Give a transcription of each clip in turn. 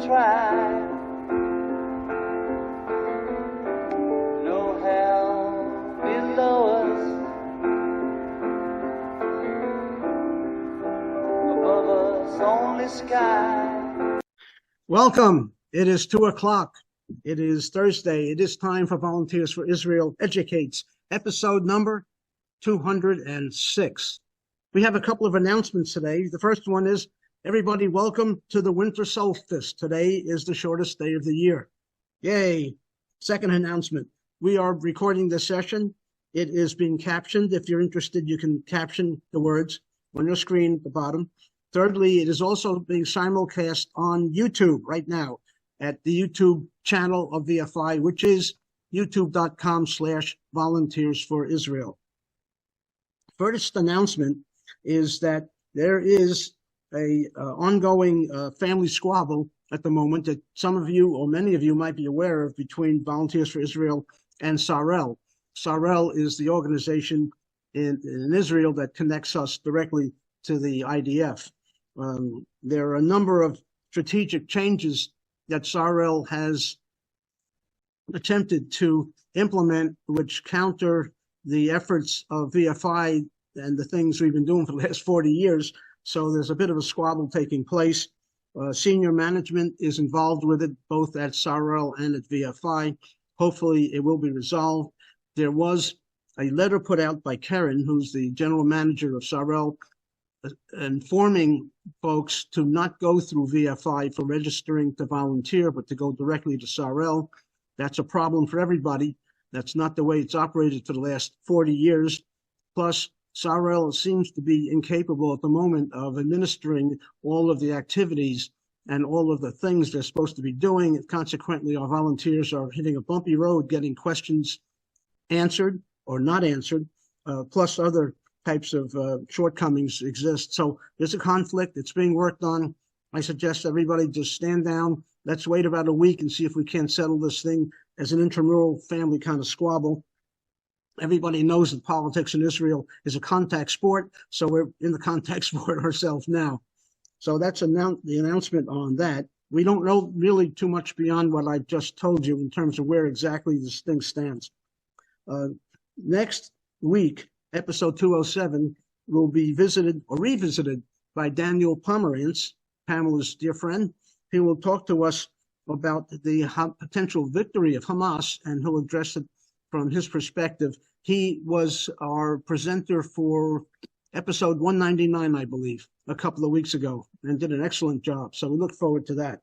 try. No hell below us, above us only sky. Welcome. It is 2:00. It is Thursday. It is time for Volunteers for Israel Educates, episode number 206. We have a couple of announcements today. The first one is, everybody, welcome to the winter solstice. Today is the shortest day of the year. Yay. Second announcement, we are recording this session. It is being captioned. If you're interested, you can caption the words on your screen at the bottom. Thirdly, it is also being simulcast on YouTube right now at the YouTube channel of VFI, which is youtube.com/volunteersforisrael. First announcement is that there is a ongoing family squabble at the moment that some of you or many of you might be aware of between Volunteers for Israel and Sarel. Sarel is the organization in Israel that connects us directly to the IDF. There are a number of strategic changes that Sarel has attempted to implement, which counter the efforts of VFI and the things we've been doing for the last 40 years. So there's a bit of a squabble taking place. Senior management is involved with it, both at Sarel and at VFI. Hopefully it will be resolved. There was a letter put out by Karen, who's the general manager of Sarel, informing folks to not go through VFI for registering to volunteer, but to go directly to Sarel. That's a problem for everybody. That's not the way it's operated for the last 40 years. Plus, Sarel seems to be incapable at the moment of administering all of the activities and all of the things they're supposed to be doing. Consequently, our volunteers are hitting a bumpy road getting questions answered or not answered, plus other types of shortcomings exist. So there's a conflict. It's being worked on. I suggest everybody just stand down. Let's wait about a week and see if we can settle this thing as an intramural family kind of squabble. Everybody knows that politics in Israel is a contact sport, so we're in the contact sport ourselves now. So that's the announcement on that. We don't know really too much beyond what I've just told you in terms of where exactly this thing stands. Next week, episode 207, will be visited or revisited by Daniel Pomerantz, Pamela's dear friend. He will talk to us about the potential victory of Hamas, and he'll address it from his perspective. He was our presenter for episode 199, I believe, a couple of weeks ago, and did an excellent job. So we look forward to that.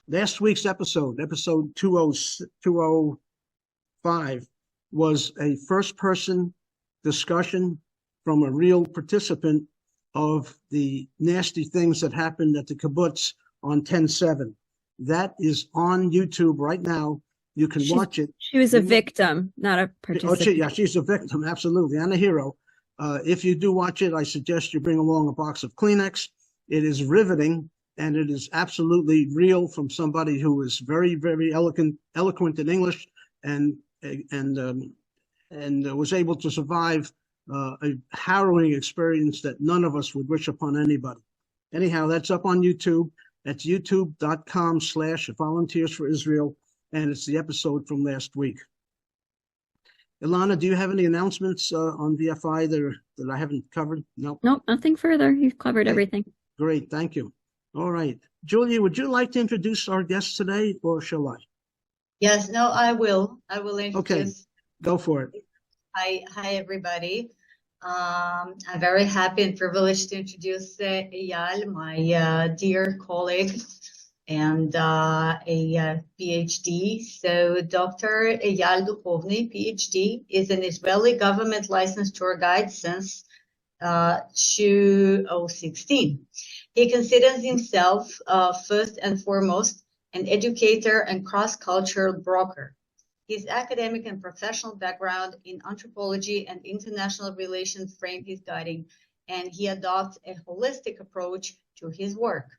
Last week's episode 205, was a first-person discussion from a real participant of the nasty things that happened at the kibbutz on 10/7. That is on YouTube right now. You can watch it. She was a victim, not a participant. She's a victim, absolutely, and a hero. If you do watch it, I suggest you bring along a box of Kleenex. It is riveting, and it is absolutely real from somebody who is very, very eloquent in English, and was able to survive a harrowing experience that none of us would wish upon anybody. Anyhow, that's up on YouTube. That's youtube.com/volunteersforisrael, and it's the episode from last week. Ilana, do you have any announcements on VFI that I haven't covered? No? Nope, nothing further. You've covered everything. Great, thank you. All right. Julia, would you like to introduce our guests today, or shall I? Yes, no, I will. I will introduce. Okay, go for it. Hi, everybody. I'm very happy and privileged to introduce Eyal, my dear colleague and a PhD. So Dr. Eyal Dujovny, PhD, is an Israeli government licensed tour guide since 2016. He considers himself first and foremost an educator and cross-cultural broker. His academic and professional background in anthropology and international relations frame his guiding, and he adopts a holistic approach to his work.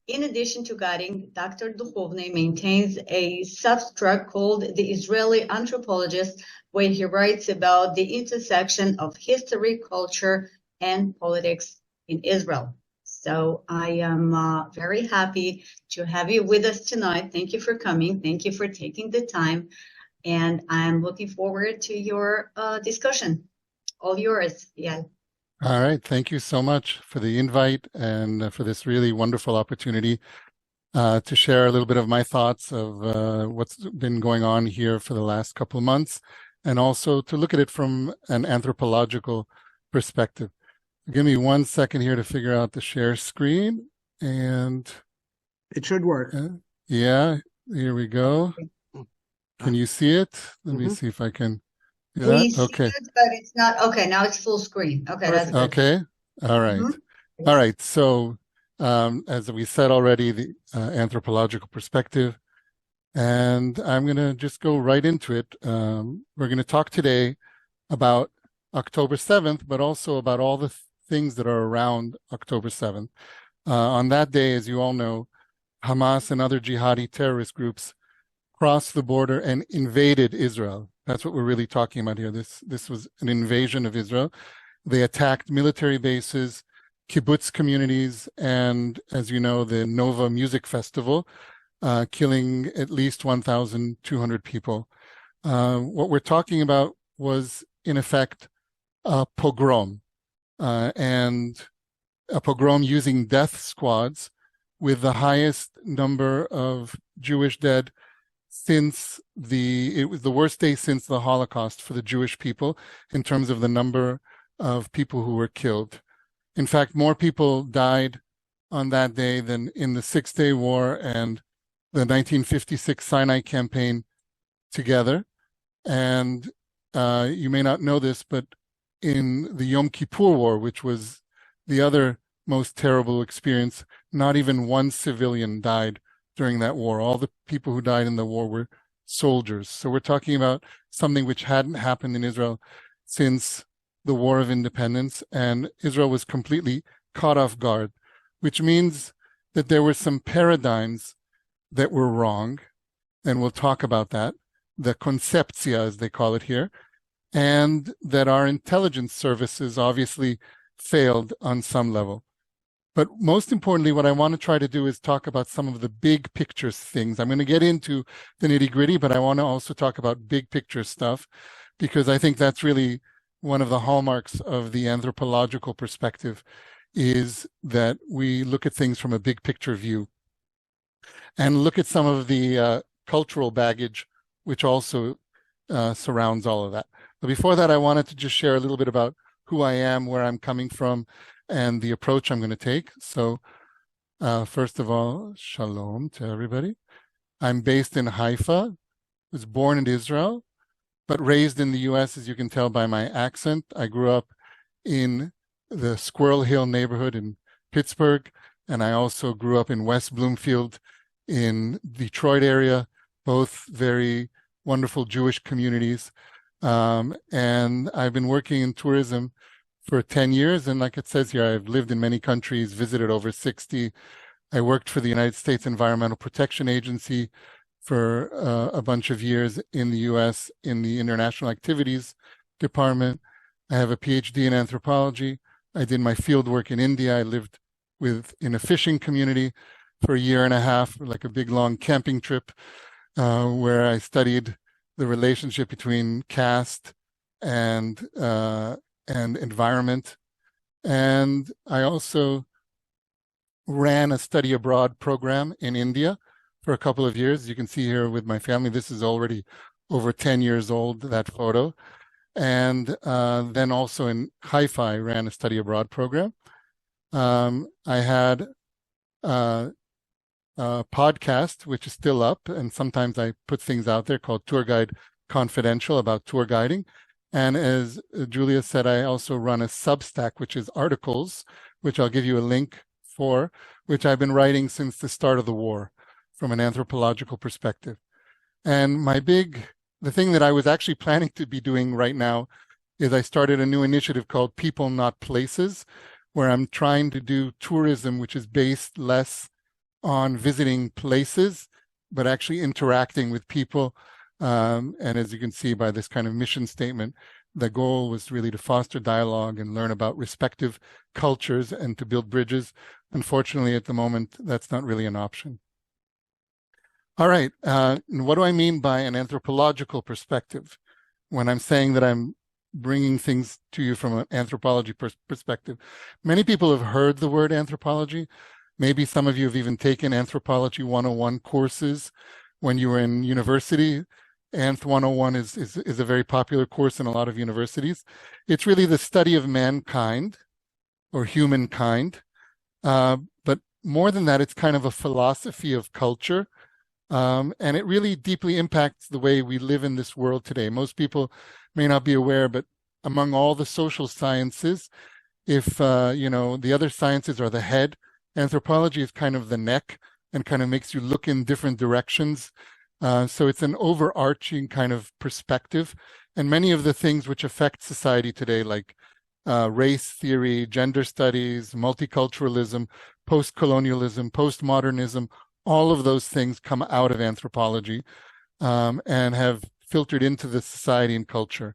In addition to guiding, Dr. Dujovny maintains a subtract called The Israeli Anthropologist, where he writes about the intersection of history, culture, and politics in Israel. So I am very happy to have you with us tonight. Thank you for coming. Thank you for taking the time. And I'm looking forward to your discussion. All yours, Eyal. All right. Thank you so much for the invite and for this really wonderful opportunity to share a little bit of my thoughts of what's been going on here for the last couple of months, and also to look at it from an anthropological perspective. Give me 1 second here to figure out the share screen, and it should work. Yeah, here we go. Can you see it? Let me see if I can do that. We see it, but it's not. Okay, now it's full screen. Okay, that's good. Okay. All right. All right. So, as we said already, the anthropological perspective, and I'm going to just go right into it. We're going to talk today about October 7th, but also about all the things that are around October 7th. On that day, as you all know, Hamas and other jihadi terrorist groups crossed the border and invaded Israel. That's what we're really talking about here. This was an invasion of Israel. They attacked military bases, kibbutz communities, and, as you know, the Nova Music Festival, killing at least 1,200 people. What we're talking about was, in effect, a pogrom, and a pogrom using death squads with the highest number of Jewish dead since it was the worst day since the Holocaust for the Jewish people in terms of the number of people who were killed. In fact, more people died on that day than in the Six-Day War and the 1956 Sinai campaign together. And you may not know this, but in the Yom Kippur War, which was the other most terrible experience, not even one civilian died during that war. All the people who died in the war were soldiers. So we're talking about something which hadn't happened in Israel since the War of Independence, and Israel was completely caught off guard, which means that there were some paradigms that were wrong, and we'll talk about that, the conceptia, as they call it here, and that our intelligence services obviously failed on some level. But most importantly, what I want to try to do is talk about some of the big picture things. I'm going to get into the nitty-gritty, but I want to also talk about big picture stuff, because I think that's really one of the hallmarks of the anthropological perspective, is that we look at things from a big picture view and look at some of the cultural baggage which also surrounds all of that. But before that, I wanted to just share a little bit about who I am, where I'm coming from, and the approach I'm going to take. So first of all, shalom to everybody. I'm based in Haifa, was born in Israel, but raised in the US, as you can tell by my accent. I grew up in the Squirrel Hill neighborhood in Pittsburgh, and I also grew up in West Bloomfield in Detroit area, both very wonderful Jewish communities. And I've been working in tourism for 10 years. And like it says here, I've lived in many countries, visited over 60. I worked for the United States Environmental Protection Agency for a bunch of years in the US in the International Activities Department. I have a PhD in anthropology. I did my field work in India. I lived in a fishing community for a year and a half, like a big long camping trip, where I studied the relationship between caste and environment. And I also ran a study abroad program in India for a couple of years. You can see here with my family, this is already over 10 years old, that photo. And then also in Haifa, I ran a study abroad program. I had a podcast, which is still up, and sometimes I put things out there called Tour Guide Confidential about tour guiding. And as Julia said, I also run a Substack, which is articles, which I'll give you a link for, which I've been writing since the start of the war from an anthropological perspective. And the thing that I was actually planning to be doing right now is I started a new initiative called People Not Places, where I'm trying to do tourism, which is based less on visiting places, but actually interacting with people. And as you can see by this kind of mission statement, The goal was really to foster dialogue and learn about respective cultures and to build bridges. Unfortunately, at the moment, that's not really an option. All right, what do I mean by an anthropological perspective? When I'm saying that I'm bringing things to you from an anthropology perspective. Many people have heard the word anthropology. Maybe some of you have even taken Anthropology 101 courses when you were in university. Anth 101 is a very popular course in a lot of universities. It's really the study of mankind or humankind. But more than that, it's kind of a philosophy of culture. And it really deeply impacts the way we live in this world today. Most people may not be aware, but among all the social sciences, if the other sciences are the head, anthropology is kind of the neck and kind of makes you look in different directions. So it's an overarching kind of perspective. And many of the things which affect society today, like race theory, gender studies, multiculturalism, post-colonialism, postmodernism, all of those things come out of anthropology and have filtered into the society and culture.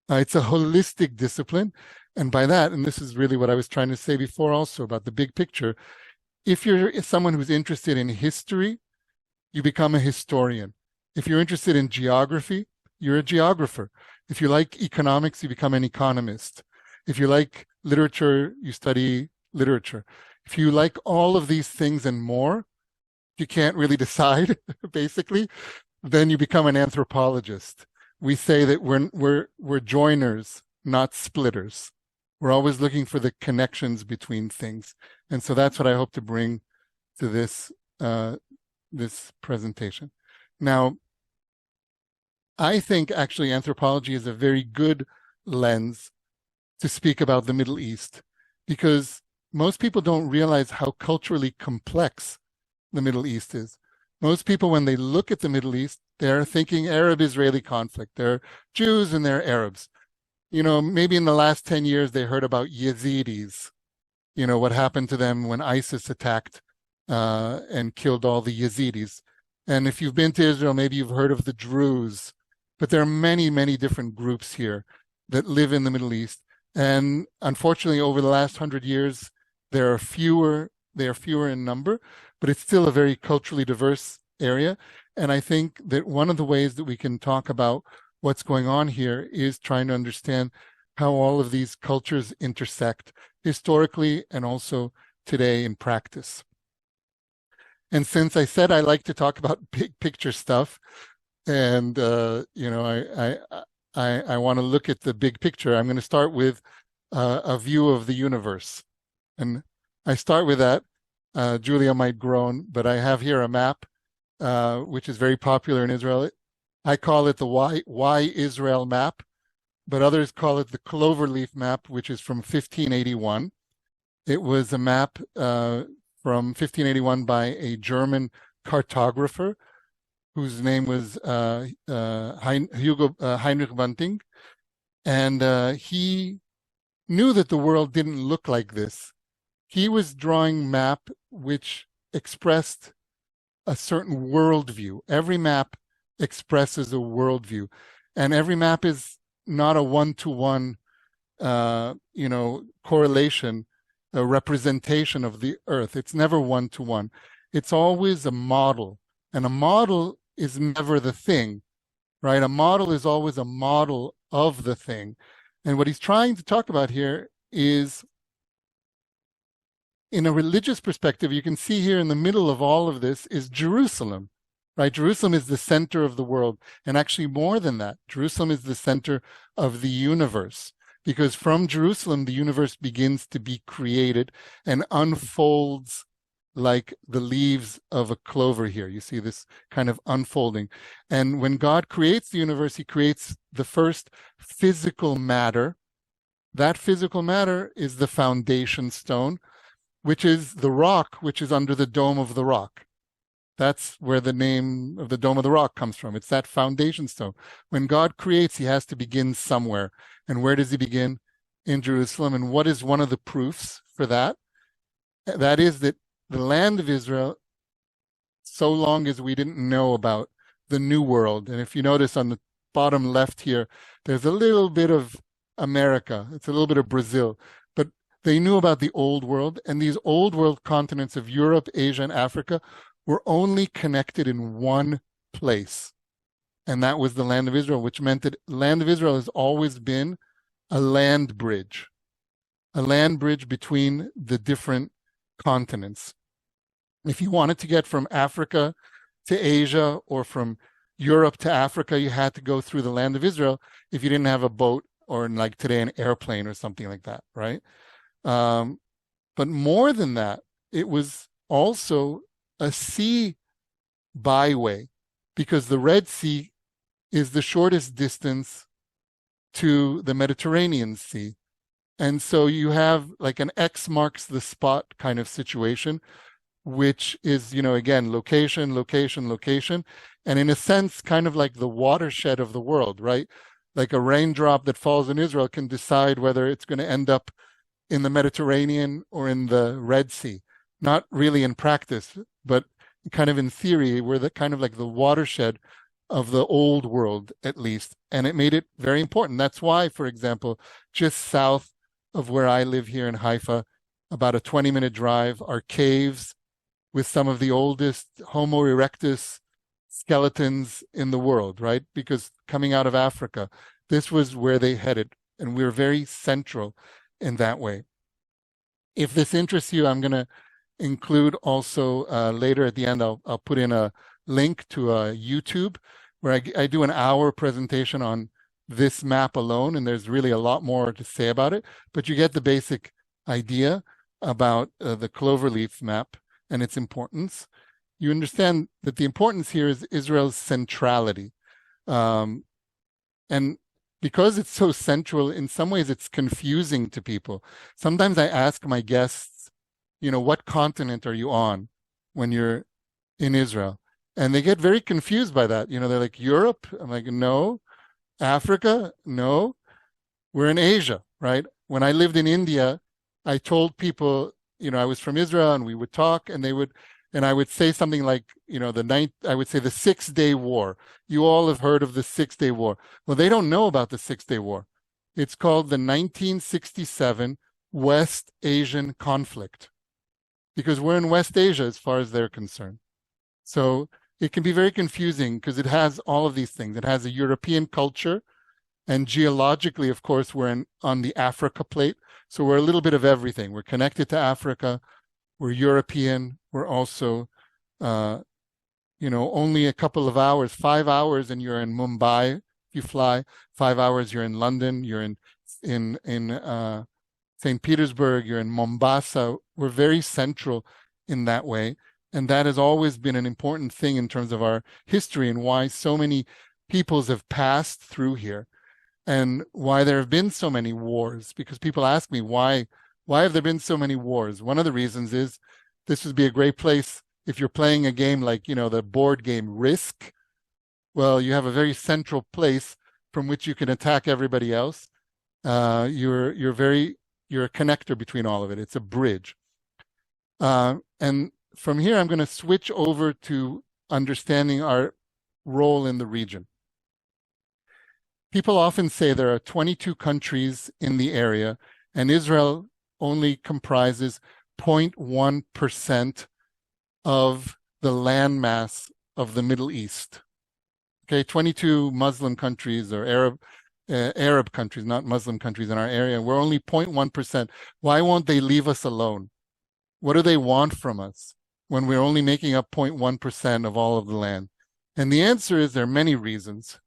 It's a holistic discipline. And by that, and this is really what I was trying to say before also about the big picture, if you're someone who's interested in history, you become a historian. If you're interested in geography, you're a geographer. If you like economics, you become an economist. If you like literature, you study literature. If you like all of these things and more, you can't really decide, basically, then you become an anthropologist. We say that we're joiners, not splitters. We're always looking for the connections between things. And so that's what I hope to bring to this presentation. Now, I think actually anthropology is a very good lens to speak about the Middle East, because most people don't realize how culturally complex the Middle East is. Most people, when they look at the Middle East, they're thinking Arab-Israeli conflict. They're Jews and they're Arabs. Maybe in the last 10 years, they heard about Yazidis, what happened to them when ISIS attacked and killed all the Yazidis. And if you've been to Israel, maybe you've heard of the Druze. But there are many, many different groups here that live in the Middle East. And unfortunately, over the last 100 years, they are fewer in number, but it's still a very culturally diverse area. And I think that one of the ways that we can talk about what's going on here is trying to understand how all of these cultures intersect historically and also today in practice. And since I said I like to talk about big picture stuff, and I want to look at the big picture, I'm going to start with a view of the universe. And I start with that. Julia might groan, but I have here a map, which is very popular in Israel. I call it the Why Israel map, but others call it the Cloverleaf map, which is from 1581. It was a map from 1581 by a German cartographer whose name was Heinrich Bunting. And he knew that the world didn't look like this. He was drawing map which expressed a certain worldview. Every map expresses a worldview, and every map is not a one-to-one, correlation, a representation of the earth. It's never one-to-one. It's always a model, and a model is never the thing, right? A model is always a model of the thing. And what he's trying to talk about here is, in a religious perspective, you can see here in the middle of all of this is Jerusalem, right? Jerusalem is the center of the world. And actually more than that, Jerusalem is the center of the universe, because from Jerusalem, the universe begins to be created and unfolds like the leaves of a clover here. You see this kind of unfolding. And when God creates the universe, he creates the first physical matter. That physical matter is the foundation stone, which is the rock, which is under the dome of the rock. That's where the name of the Dome of the Rock comes from. It's that foundation stone. When God creates, he has to begin somewhere. And where does he begin? In Jerusalem. And what is one of the proofs for that? That is that the land of Israel, so long as we didn't know about the New World, and if you notice on bottom left here, there's a little bit of America. It's a little bit of Brazil. But they knew about the old world, and these old world continents of Europe, Asia, and Africa were only connected in one place. And that was the land of Israel, which meant that land of Israel has always been a land bridge between the different continents. If you wanted to get from Africa to Asia or from Europe to Africa, you had to go through the land of Israel if you didn't have a boat or, like today, an airplane or something like that, right? But more than that, it was also a sea byway, because the Red Sea is the shortest distance to the Mediterranean Sea. And so you have like an X marks the spot kind of situation, which is, again, location, location, location. And in a sense, kind of like the watershed of the world, right? Like a raindrop that falls in Israel can decide whether it's going to end up in the Mediterranean or in the Red Sea. Not really in practice, but kind of in theory, we're the kind of like the watershed of the old world, at least. And it made it very important. That's why, for example, just south of where I live here in Haifa, about a 20-minute drive, are caves with some of the oldest Homo erectus skeletons in the world, right? Because coming out of Africa, this was where they headed, and we're very central in that way. If this interests you, I'm going to include also later at the end, I'll put in a link to YouTube where I do an hour presentation on this map alone, and there's really a lot more to say about it, but you get the basic idea about the cloverleaf map and its importance. You understand that the importance here is Israel's centrality. And because it's so central, in some ways it's confusing to people. Sometimes I ask my guests, what continent are you on when you're in Israel? And they get very confused by that. They're like, Europe? I'm like, no. Africa? No. We're in Asia, right? When I lived in India, I told people, I was from Israel, and we would talk, and I would say something like, I would say the 6-Day War. You all have heard of the 6-Day War. Well, they don't know about the 6-Day War. It's called the 1967 West Asian conflict, because we're in West Asia as far as they're concerned. So it can be very confusing because it has all of these things. It has a European culture, and geologically, of course, we're on the Africa plate. So we're a little bit of everything. We're connected to Africa. We're European. We're also, only a couple of hours, 5 hours, and you're in Mumbai. If you fly 5 hours, you're in London. You're in St. Petersburg. You're in Mombasa. We're very central in that way. And that has always been an important thing in terms of our history and why so many peoples have passed through here and why there have been so many wars. Because people ask me, why have there been so many wars? One of the reasons is this would be a great place if you're playing a game like, the board game Risk. Well, you have a very central place from which you can attack everybody else. You're a connector between all of it. It's a bridge. And from here, I'm going to switch over to understanding our role in the region. People often say there are 22 countries in the area, and Israel only comprises 0.1% of the landmass of the Middle East. Okay, 22 Muslim countries or Arab countries, not Muslim countries in our area. We're only 0.1%. Why won't they leave us alone? What do they want from us when we're only making up 0.1% of all of the land? And the answer is there are many reasons.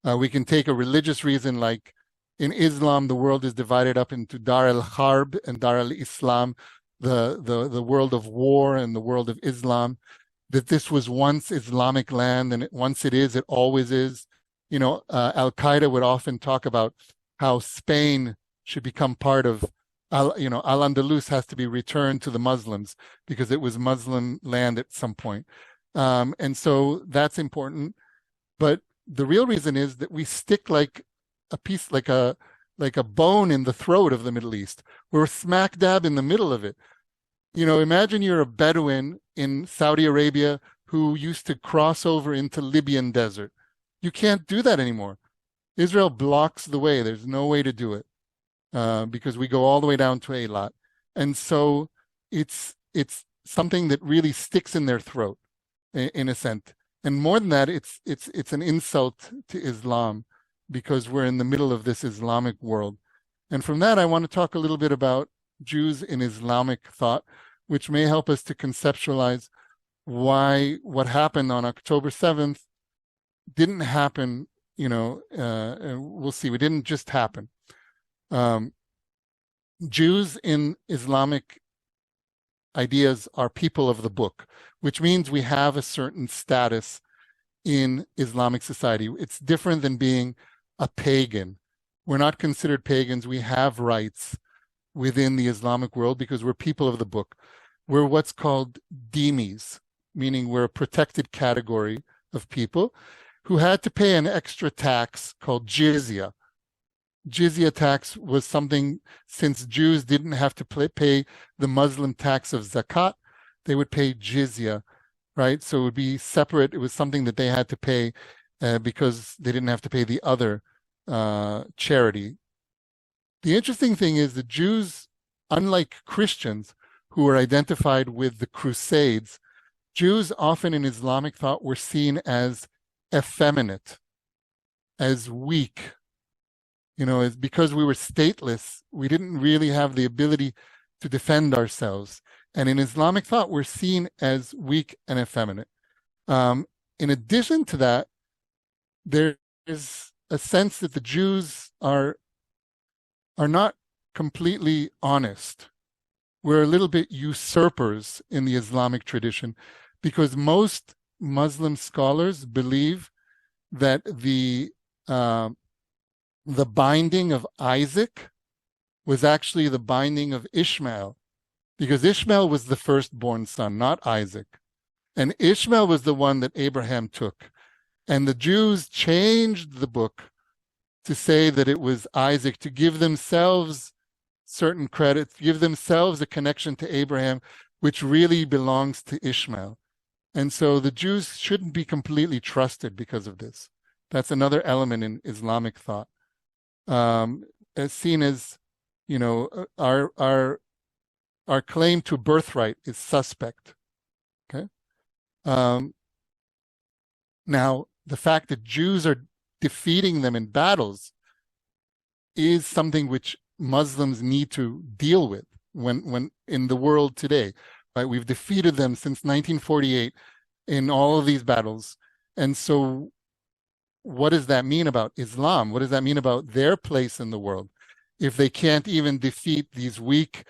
We can take a religious reason, like in Islam, the world is divided up into Dar al-Harb and Dar al-Islam, the world of war and the world of Islam, that this was once Islamic land, and once it is, it always is. Al-Qaeda would often talk about how Spain should become part of Al-Andalus has to be returned to the Muslims because it was Muslim land at some point. And so that's important. But the real reason is that we stick like a piece, like a bone in the throat of the Middle East. We're smack dab in the middle of it. Imagine you're a Bedouin in Saudi Arabia who used to cross over into Libyan desert. You can't do that anymore. Israel blocks the way. There's no way to do it because we go all the way down to Eilat. And so it's something that really sticks in their throat, in a sense. And more than that, it's an insult to Islam because we're in the middle of this Islamic world. And from that, I want to talk a little bit about Jews in Islamic thought, which may help us to conceptualize why what happened on October 7th didn't happen, we'll see. It didn't just happen. Jews in Islamic ideas are people of the book, which means we have a certain status in Islamic society. It's different than being a pagan. We're not considered pagans. We have rights within the Islamic world because we're people of the book. We're what's called dhimmis, meaning we're a protected category of people who had to pay an extra tax called jizya. Jizya tax was something, since Jews didn't have to pay the Muslim tax of zakat, they would pay jizya, right? So it would be separate. It was something that they had to pay because they didn't have to pay the other charity. The interesting thing is that Jews, unlike Christians who were identified with the Crusades, Jews often in Islamic thought were seen as effeminate, as weak. It's because we were stateless, we didn't really have the ability to defend ourselves. And in Islamic thought, we're seen as weak and effeminate. In addition to that, there is a sense that the Jews are not completely honest. We're a little bit usurpers in the Islamic tradition because most Muslim scholars believe that the binding of Isaac was actually the binding of Ishmael, because Ishmael was the firstborn son, not Isaac. And Ishmael was the one that Abraham took. And the Jews changed the book to say that it was Isaac, to give themselves certain credit, give themselves a connection to Abraham, which really belongs to Ishmael. And so the Jews shouldn't be completely trusted because of this. That's another element in Islamic thought. As seen as, our claim to birthright is suspect. Okay. Now, the fact that Jews are defeating them in battles is something which Muslims need to deal with when in the world today. Right? We've defeated them since 1948 in all of these battles. And so what does that mean about Islam? What does that mean about their place in the world? If they can't even defeat these weak,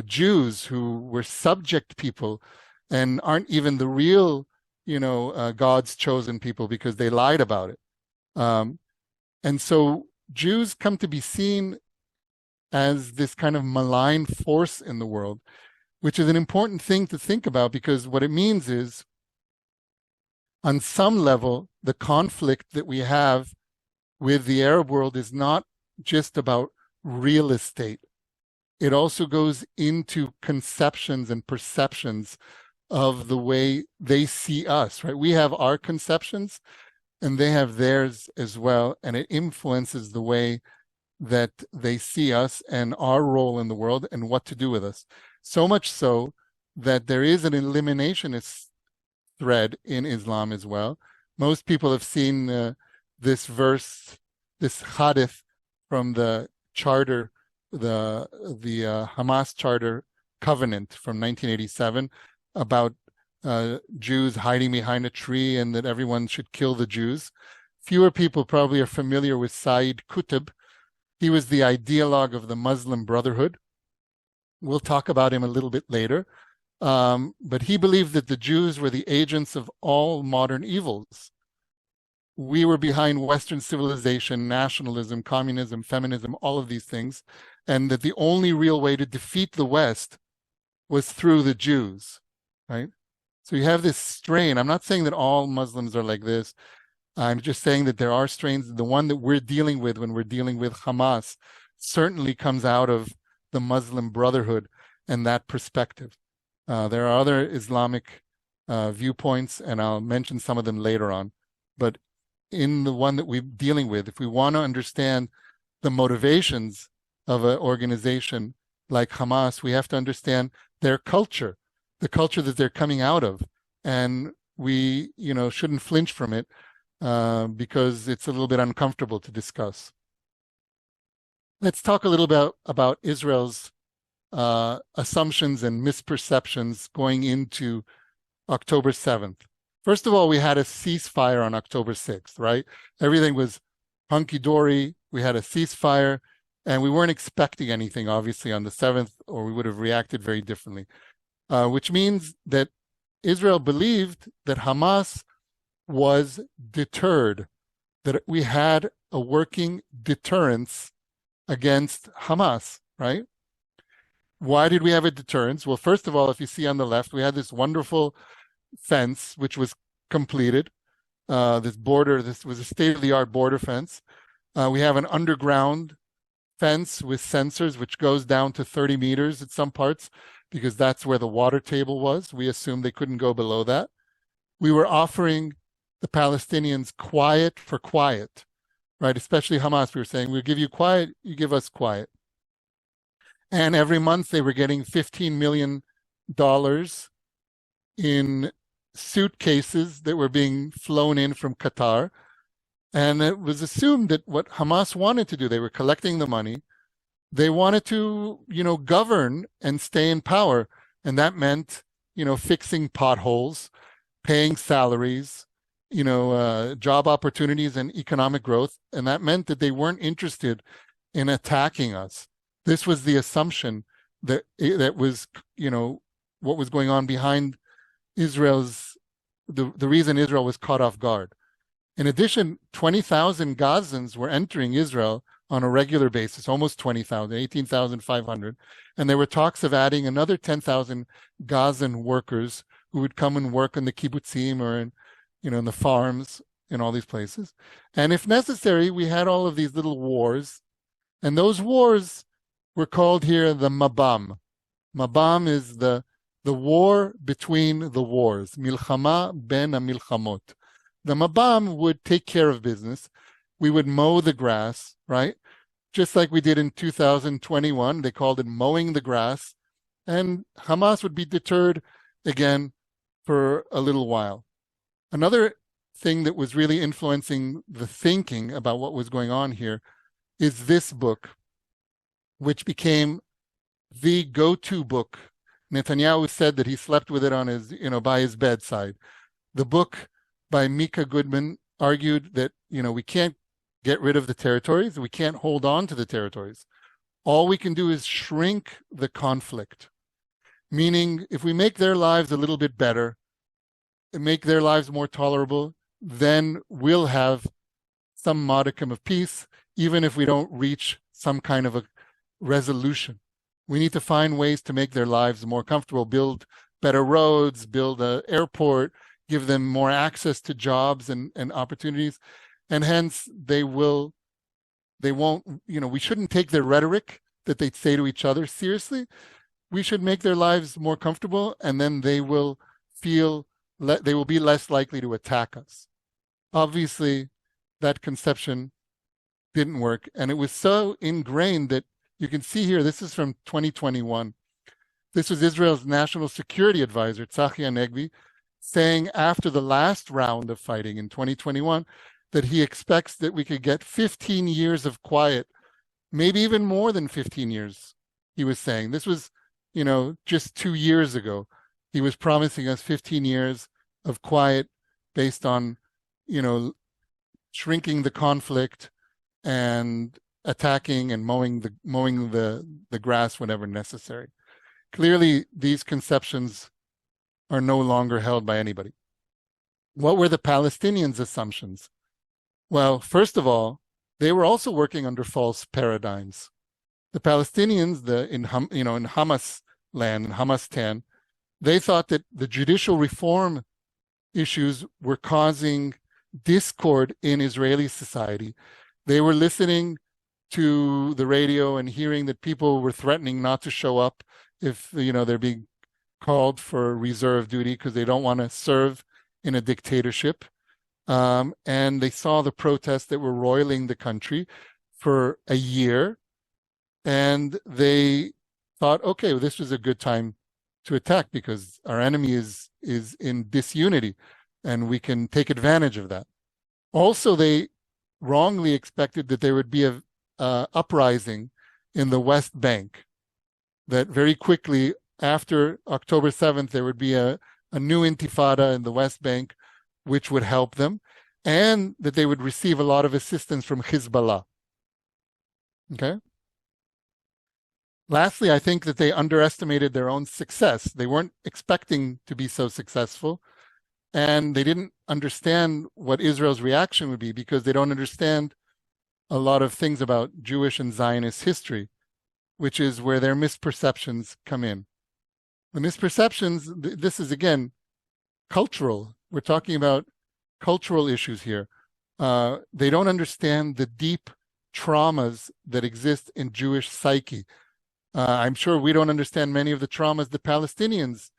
Jews who were subject people and aren't even the real, God's chosen people because they lied about it. And so Jews come to be seen as this kind of malign force in the world, which is an important thing to think about, because what it means is, on some level, the conflict that we have with the Arab world is not just about real estate. It also goes into conceptions and perceptions of the way they see us, right? We have our conceptions and they have theirs as well, and it influences the way that they see us and our role in the world and what to do with us. So much so that there is an eliminationist thread in Islam as well. Most people have seen this verse, this hadith from the charter, the Hamas charter covenant from 1987 about Jews hiding behind a tree and that everyone should kill the Jews. Fewer people probably are familiar with Sayyid Qutb. He was the ideologue of the Muslim Brotherhood. We'll talk about him a little bit later. But he believed that the Jews were the agents of all modern evils. We were behind Western civilization, nationalism, communism, feminism, all of these things, and that the only real way to defeat the West was through the Jews, right? So you have this strain. I'm not saying that all Muslims are like this. I'm just saying that there are strains. The one that we're dealing with when we're dealing with Hamas certainly comes out of the Muslim Brotherhood and that perspective. There are other Islamic viewpoints, and I'll mention some of them later on. But in the one that we're dealing with, if we want to understand the motivations of an organization like Hamas, we have to understand their culture, the culture that they're coming out of. And we, shouldn't flinch from it because it's a little bit uncomfortable to discuss. Let's talk a little about Israel's assumptions and misperceptions going into October 7th. First of all, we had a ceasefire on October 6th, right? Everything was hunky-dory. We had a ceasefire, and we weren't expecting anything, obviously, on the 7th, or we would have reacted very differently, which means that Israel believed that Hamas was deterred, that we had a working deterrence against Hamas, right? Why did we have a deterrence? Well, first of all, if you see on the left, we had this wonderful fence, which was completed. This was a state-of-the-art border fence. We have an underground fence with sensors, which goes down to 30 meters at some parts, because that's where the water table was. We assumed they couldn't go below that. We were offering the Palestinians quiet for quiet, right? Especially Hamas, we were saying, we'll give you quiet, you give us quiet. And every month they were getting $15 million in suitcases that were being flown in from Qatar. And it was assumed that what Hamas wanted to do, they were collecting the money. They wanted to, govern and stay in power. And that meant, fixing potholes, paying salaries, job opportunities and economic growth. And that meant that they weren't interested in attacking us. This was the assumption that was, what was going on behind Israel's, the reason Israel was caught off guard. In addition, 20,000 Gazans were entering Israel on a regular basis, almost 20,000, 18,500. And there were talks of adding another 10,000 Gazan workers who would come and work in the kibbutzim or in the farms in all these places. And if necessary, we had all of these little wars. And those wars were called here the Mabam. Mabam is the war between the wars. Milchama ben ha-milchamot. The Mabam would take care of business. We would mow the grass, right? Just like we did in 2021. They called it mowing the grass. And Hamas would be deterred again for a little while. Another thing that was really influencing the thinking about what was going on here is this book, which became the go-to book. Netanyahu said that he slept with it on his, by his bedside. The book by Mika Goodman argued that, we can't get rid of the territories. We can't hold on to the territories. All we can do is shrink the conflict. Meaning, if we make their lives a little bit better, and make their lives more tolerable, then we'll have some modicum of peace, even if we don't reach some kind of a resolution. We need to find ways to make their lives more comfortable, build better roads, build an airport, give them more access to jobs and opportunities. And hence they won't, we shouldn't take their rhetoric that they say to each other seriously. We should make their lives more comfortable, and then they will they will be less likely to attack us. Obviously, that conception didn't work. And it was so ingrained that you can see here, this is from 2021. This was Israel's national security advisor, Tzachi Hanegbi, saying after the last round of fighting in 2021, that he expects that we could get 15 years of quiet, maybe even more than 15 years, he was saying. This was, just 2 years ago. He was promising us 15 years of quiet based on, shrinking the conflict and attacking and mowing the grass whenever necessary. Clearly, these conceptions are no longer held by anybody. What were the Palestinians' assumptions? Well, first of all, they were also working under false paradigms. The Palestinians, in Hamas land, in Hamastan, they thought that the judicial reform issues were causing discord in Israeli society. They were listening to the radio and hearing that people were threatening not to show up if, they're being called for reserve duty because they don't want to serve in a dictatorship. and they saw the protests that were roiling the country for a year, and they thought, okay, well, this was a good time to attack because our enemy is in disunity, and we can take advantage of that. Also, they wrongly expected that there would be a uprising in the West Bank, that very quickly after October 7th, there would be a new intifada in the West Bank, which would help them, and that they would receive a lot of assistance from Hezbollah. Okay? Lastly, I think that they underestimated their own success. They weren't expecting to be so successful, and they didn't understand what Israel's reaction would be because they don't understand a lot of things about Jewish and Zionist history, which is where their misperceptions come in. The misperceptions, this is again, cultural. We're talking about cultural issues here. They don't understand the deep traumas that exist in Jewish psyche. I'm sure we don't understand many of the traumas the Palestinians,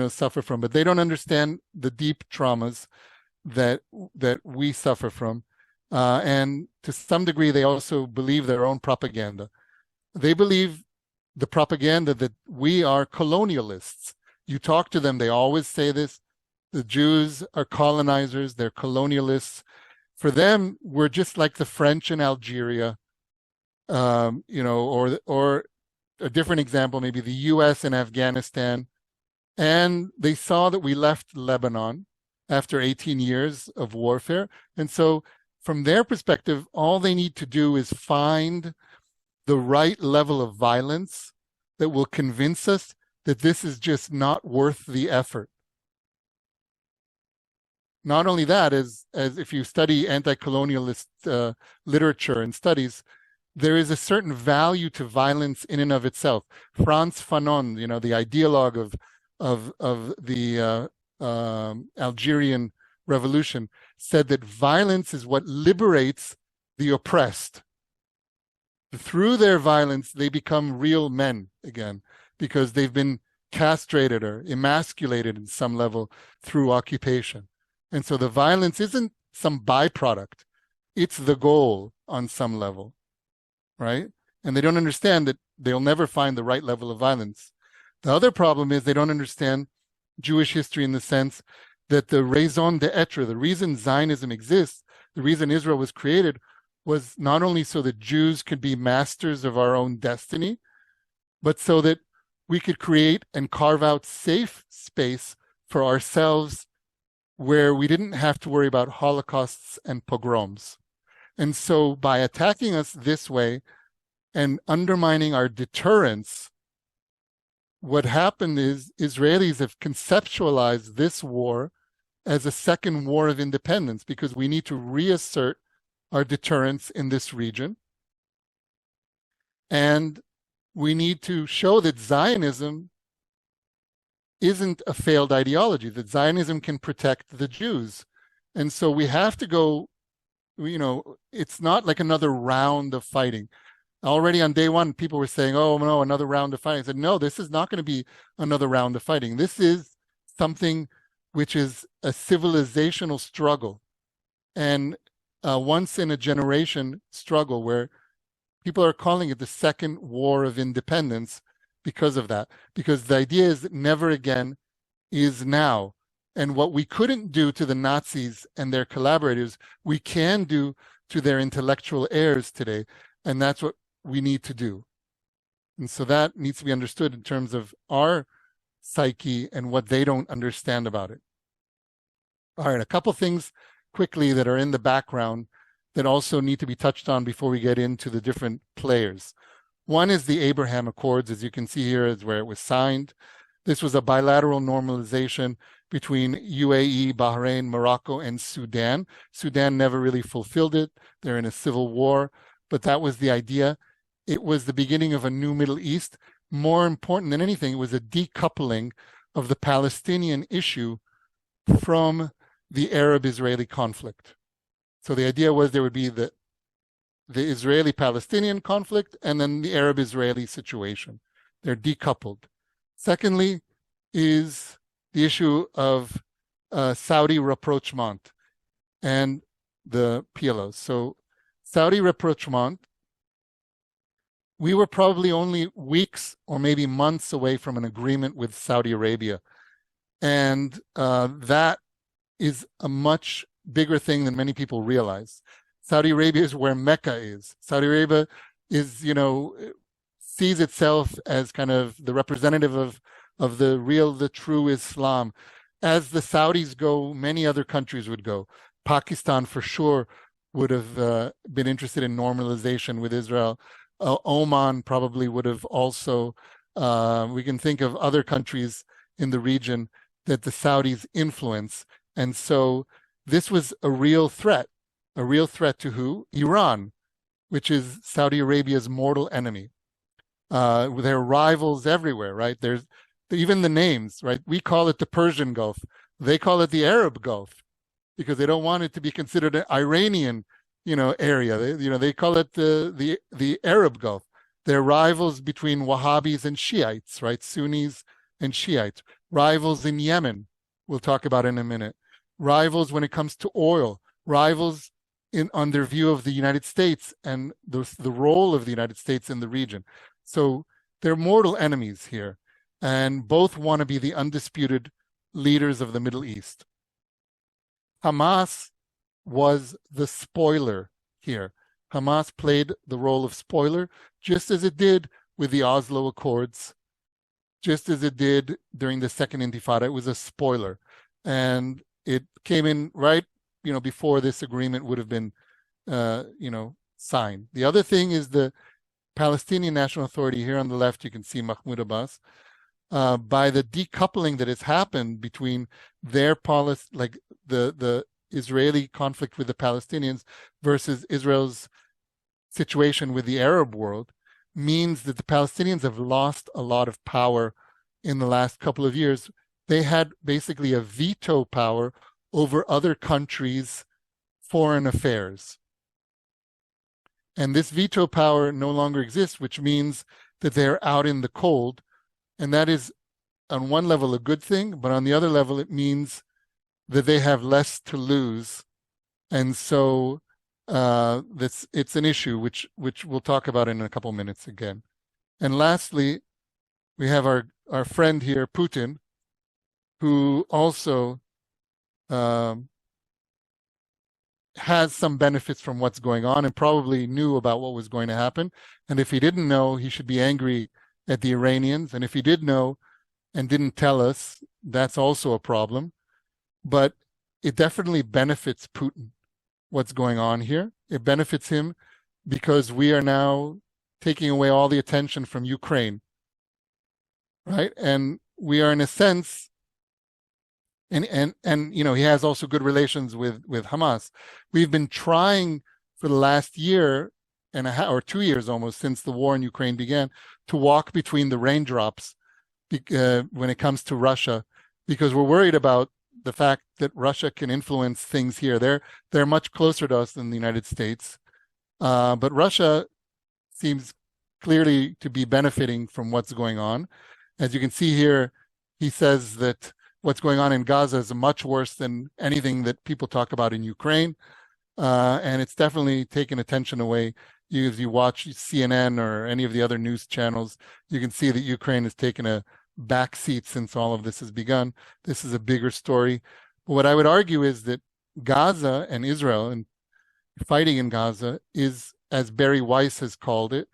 suffer from, but they don't understand the deep traumas that we suffer from. And to some degree, they also believe their own propaganda. They believe the propaganda that we are colonialists. You talk to them, they always say this. The Jews are colonizers, they're colonialists. For them, we're just like the French in Algeria, or a different example, maybe the US in Afghanistan. And they saw that we left Lebanon after 18 years of warfare. And so from their perspective, all they need to do is find the right level of violence that will convince us that this is just not worth the effort. Not only that, as if you study anti-colonialist literature and studies, there is a certain value to violence in and of itself. Frantz Fanon, the ideologue of the Algerian Revolution, said that violence is what liberates the oppressed. Through their violence, they become real men again, because they've been castrated or emasculated in some level through occupation. And so the violence isn't some byproduct, it's the goal on some level, right? And they don't understand that they'll never find the right level of violence. The other problem is they don't understand Jewish history in the sense that the raison d'etre, the reason Zionism exists, the reason Israel was created, was not only so that Jews could be masters of our own destiny, but so that we could create and carve out safe space for ourselves where we didn't have to worry about holocausts and pogroms. And so by attacking us this way and undermining our deterrence, what happened is Israelis have conceptualized this war as a second war of independence, because we need to reassert our deterrence in this region. And we need to show that Zionism isn't a failed ideology, that Zionism can protect the Jews. And so we have to go, it's not like another round of fighting. Already on day one, people were saying, oh, no, another round of fighting. I said, no, this is not going to be another round of fighting. This is something which is a civilizational struggle and a once in a generation struggle, where people are calling it the second war of independence because of that. Because the idea is that never again is now. And what we couldn't do to the Nazis and their collaborators, we can do to their intellectual heirs today. And that's what we need to do. And so that needs to be understood in terms of our psyche and what they don't understand about it. All right, a couple things quickly that are in the background that also need to be touched on before we get into the different players. One is the Abraham Accords, as you can see here, is where it was signed. This was a bilateral normalization between UAE, Bahrain, Morocco, and Sudan. Sudan never really fulfilled it. They're in a civil war, but that was the idea. It was the beginning of a new Middle East. More important than anything, it was a decoupling of the Palestinian issue from the Arab-Israeli conflict. So the idea was there would be the Israeli-Palestinian conflict and then the Arab-Israeli situation. They're decoupled. Secondly is the issue of Saudi rapprochement. and the PLOs. So Saudi rapprochement, we were probably only weeks or maybe months away from an agreement with Saudi Arabia. And that is a much bigger thing than many people realize. Saudi Arabia is where Mecca is. Saudi Arabia is, sees itself as kind of the representative of the true Islam. As the Saudis go, many other countries would go. Pakistan for sure would have been interested in normalization with Israel. Oman probably would have also. We can think of other countries in the region that the Saudis influence. And so this was a real threat to who? Iran, which is Saudi Arabia's mortal enemy. There are rivals everywhere, right? There's even the names, right? We call it the Persian Gulf. They call it the Arab Gulf because they don't want it to be considered an Iranian, area. They call it the Arab Gulf. They're rivals between Wahhabis and Shiites, right? Sunnis and Shiites. Rivals in Yemen, we'll talk about in a minute. Rivals when it comes to oil. Rivals on their view of the United States and the role of the United States in the region. So they're mortal enemies here, and both want to be the undisputed leaders of the Middle East. Hamas was the spoiler here. Hamas played the role of spoiler, just as it did with the Oslo Accords, just as it did during the Second Intifada. It was a spoiler, and it came in right, before this agreement would have been, signed. The other thing is the Palestinian National Authority. Here on the left, you can see Mahmoud Abbas. By the decoupling that has happened between their policy, like the Israeli conflict with the Palestinians versus Israel's situation with the Arab world, means that the Palestinians have lost a lot of power in the last couple of years. They had basically a veto power over other countries' foreign affairs. And this veto power no longer exists, which means that they're out in the cold. And that is, on one level, a good thing, but on the other level, it means that they have less to lose. And so it's an issue which we'll talk about in a couple minutes again. And lastly, we have our friend here, Putin, who also has some benefits from what's going on and probably knew about what was going to happen. And if he didn't know, he should be angry at the Iranians. And if he did know and didn't tell us, that's also a problem. But it definitely benefits Putin, what's going on here. It benefits him because we are now taking away all the attention from Ukraine, right? And we are, in a sense, and he has also good relations with Hamas. We've been trying for the last year and a half, or 2 years almost, since the war in Ukraine began, to walk between the raindrops when it comes to Russia, because we're worried about the fact that Russia can influence things here. They're much closer to us than the United States, but Russia seems clearly to be benefiting from what's going on. As you can see here, he says that what's going on in Gaza is much worse than anything that people talk about in Ukraine, and it's definitely taken attention away. If you watch CNN or any of the other news channels, you can see that Ukraine has taken a backseat since all of this has begun. This is a bigger story. But what I would argue is that Gaza and Israel and fighting in Gaza is, as Barry Weiss has called it,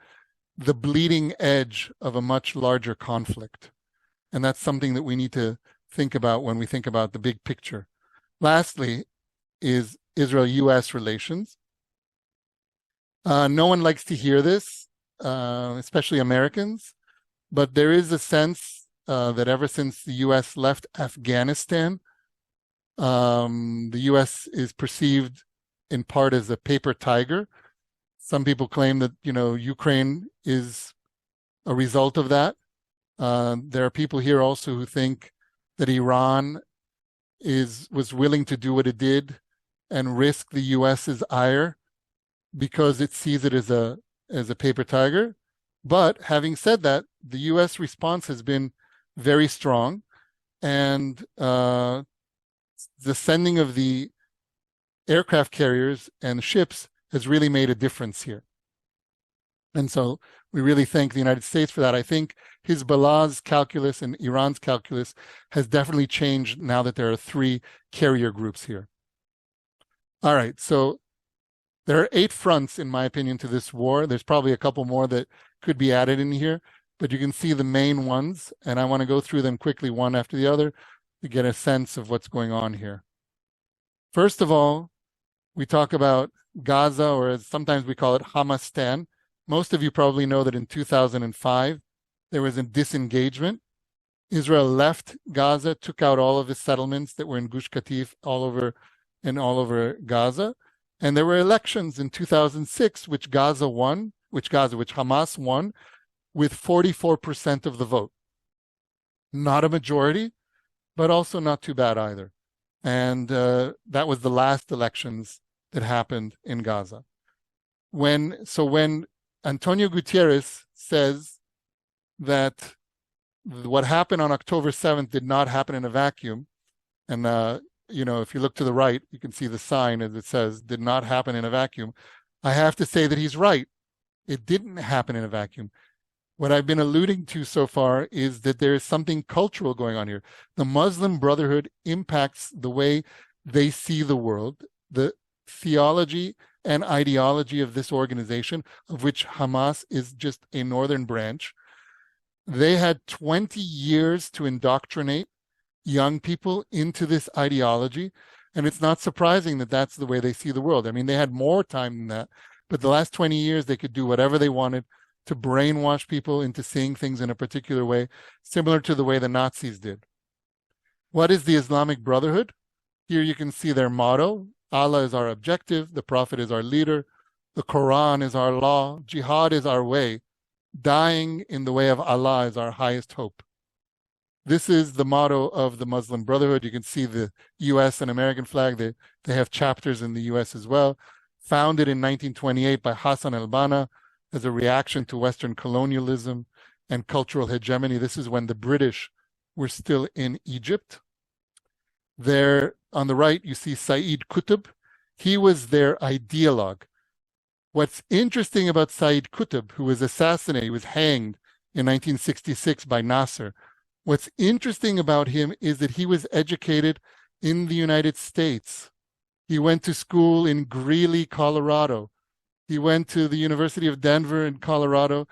the bleeding edge of a much larger conflict. And that's something that we need to think about when we think about the big picture. Lastly is Israel-US relations. No one likes to hear this, especially Americans, but there is a sense that ever since the U.S. left Afghanistan, the U.S. is perceived in part as a paper tiger. Some people claim that, Ukraine is a result of that. There are people here also who think that Iran was willing to do what it did and risk the U.S.'s ire because it sees it as a paper tiger. But having said that, the U.S. response has been very strong, and the sending of the aircraft carriers and ships has really made a difference here. And so we really thank the United States for that. I think Hezbollah's calculus and Iran's calculus has definitely changed now that there are 3 carrier groups here. All right, so there are 8 fronts, in my opinion, to this war. There's probably a couple more that could be added in here, but you can see the main ones, and I want to go through them quickly one after the other to get a sense of what's going on here. First of all, we talk about Gaza, or as sometimes we call it, Hamastan. Most of you probably know that in 2005, there was a disengagement. Israel left Gaza, took out all of the settlements that were in Gush Katif all over Gaza. And there were elections in 2006, which Hamas won with 44% of the vote. Not a majority, but also not too bad either. And that was the last elections that happened in Gaza. When Antonio Guterres says that what happened on October 7th did not happen in a vacuum, and if you look to the right, you can see the sign as it says, did not happen in a vacuum. I have to say that he's right. It didn't happen in a vacuum. What I've been alluding to so far is that there is something cultural going on here. The Muslim Brotherhood impacts the way they see the world, the theology and ideology of this organization, of which Hamas is just a northern branch. They had 20 years to indoctrinate young people into this ideology, and it's not surprising that that's the way they see the world. I mean, they had more time than that, but the last 20 years they could do whatever they wanted to brainwash people into seeing things in a particular way, similar to the way the Nazis did. What is the Islamic Brotherhood? Here you can see their motto. Allah is our objective, the Prophet is our leader, the Quran is our law, jihad is our way, dying in the way of Allah is our highest hope. This is the motto of the Muslim Brotherhood. You can see the US and American flag. They have chapters in the US as well. Founded in 1928 by Hassan al-Banna as a reaction to Western colonialism and cultural hegemony. This is when the British were still in Egypt. There, on the right, you see Sayyid Qutb. He was their ideologue. What's interesting about Sayyid Qutb, who was assassinated, he was hanged in 1966 by Nasser. What's interesting about him is that he was educated in the United States. He went to school in Greeley, Colorado. He went to the University of Denver in Colorado,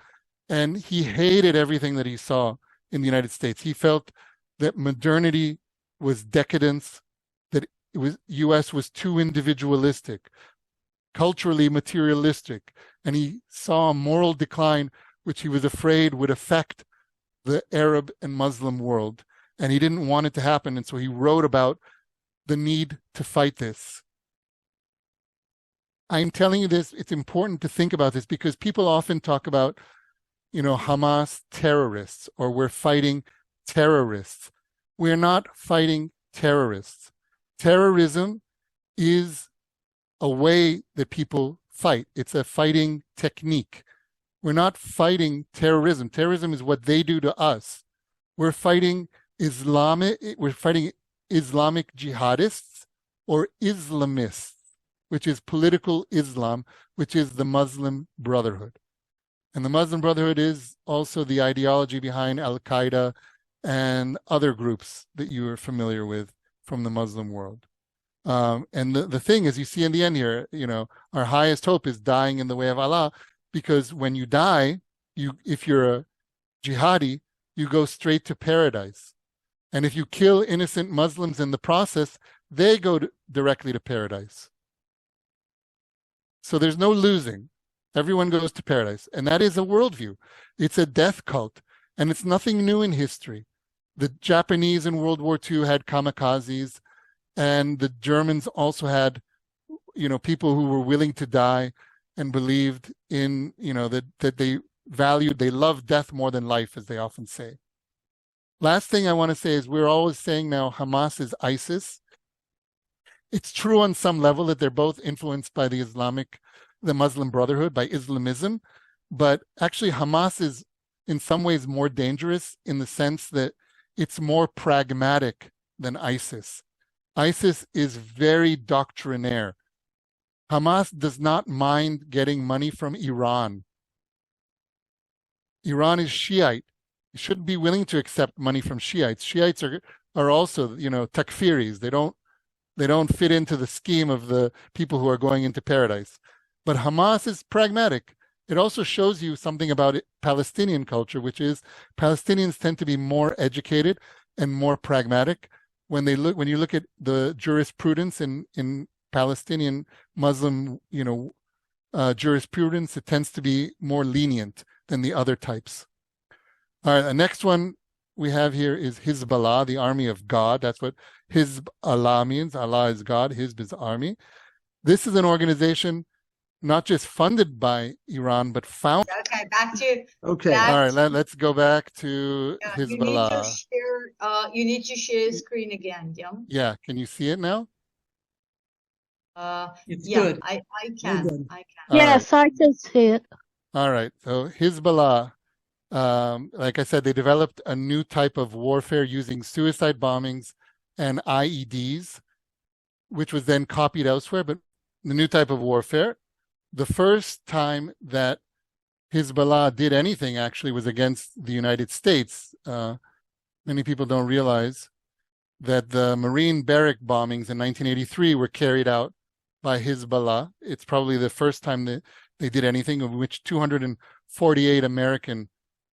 and he hated everything that he saw in the United States. He felt that modernity was decadence, that US was too individualistic, culturally materialistic, and he saw a moral decline which he was afraid would affect the Arab and Muslim world, and he didn't want it to happen, and so he wrote about the need to fight this. I'm telling you this, it's important to think about this because people often talk about, Hamas terrorists, or we're fighting terrorists. We're not fighting terrorists. Terrorism is a way that people fight. It's a fighting technique. We're not fighting terrorism. Terrorism is what they do to us. We're fighting Islamic jihadists or Islamists, which is political Islam, which is the Muslim Brotherhood. And the Muslim Brotherhood is also the ideology behind Al-Qaeda and other groups that you are familiar with from the Muslim world. And the thing is, you see in the end here, our highest hope is dying in the way of Allah, because when you die, if you're a jihadi, you go straight to paradise. And if you kill innocent Muslims in the process, they go directly to paradise. So there's no losing. Everyone goes to paradise. And that is a worldview. It's a death cult. And it's nothing new in history. The Japanese in World War II had kamikazes, and the Germans also had, people who were willing to die and believed in, that they loved death more than life, as they often say. Last thing I want to say is we're always saying now Hamas is ISIS. It's true on some level that they're both influenced by the Muslim Brotherhood, by Islamism, but actually Hamas is in some ways more dangerous in the sense that it's more pragmatic than ISIS. ISIS is very doctrinaire. Hamas does not mind getting money from Iran. Iran is Shiite. You shouldn't be willing to accept money from Shiites. Shiites are also, takfiris. They don't fit into the scheme of the people who are going into paradise. But Hamas is pragmatic. It also shows you something about Palestinian culture, which is Palestinians tend to be more educated and more pragmatic. When you look at the jurisprudence in Palestinian Muslim, jurisprudence, it tends to be more lenient than the other types. All right, the next one we have here is Hezbollah, the army of God. That's what Hezbollah means. Allah is God, Hizb is army. This is an organization not just funded by Iran, but founded. Okay, back to. Okay. All right, let's go back to Hezbollah. You need to share screen again, yeah? Yeah, can you see it now? It's yeah, good. I can. Yes, I can see it. All right, so Hezbollah, like I said, they developed a new type of warfare using suicide bombings and IEDs, which was then copied elsewhere, but the new type of warfare. The first time that Hezbollah did anything actually was against the United States. Many people don't realize that the Marine barrack bombings in 1983 were carried out by Hezbollah. It's probably the first time that they did anything, of which 248 American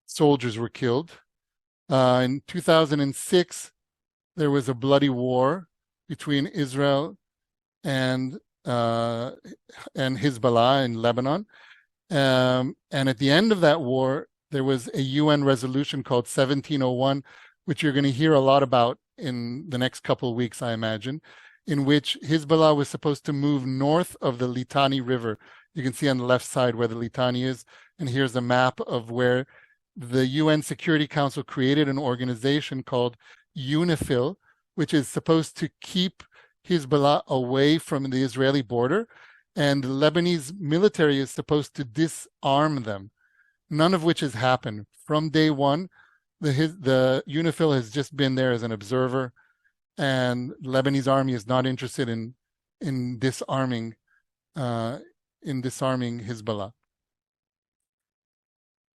soldiers were killed. In 2006, there was a bloody war between Israel and Hezbollah in Lebanon. And at the end of that war, there was a UN resolution called 1701, which you're going to hear a lot about in the next couple of weeks, I imagine, in which Hezbollah was supposed to move north of the Litani River. You can see on the left side where the Litani is, and here's a map of where the UN Security Council created an organization called UNIFIL, which is supposed to keep Hezbollah away from the Israeli border, and the Lebanese military is supposed to disarm them, none of which has happened. From day one, the UNIFIL has just been there as an observer, and the Lebanese army is not interested in disarming Hezbollah.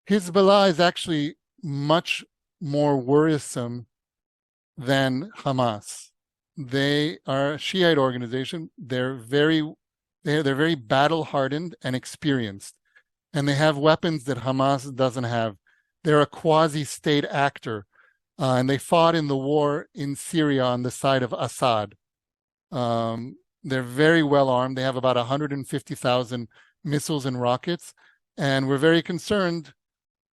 Hezbollah is actually much more worrisome than Hamas. They are a Shiite organization. They're very battle hardened and experienced, and they have weapons that Hamas doesn't have. They're a quasi-state actor, and they fought in the war in Syria on the side of Assad. They're very well armed. They have about 150,000 missiles and rockets, and we're very concerned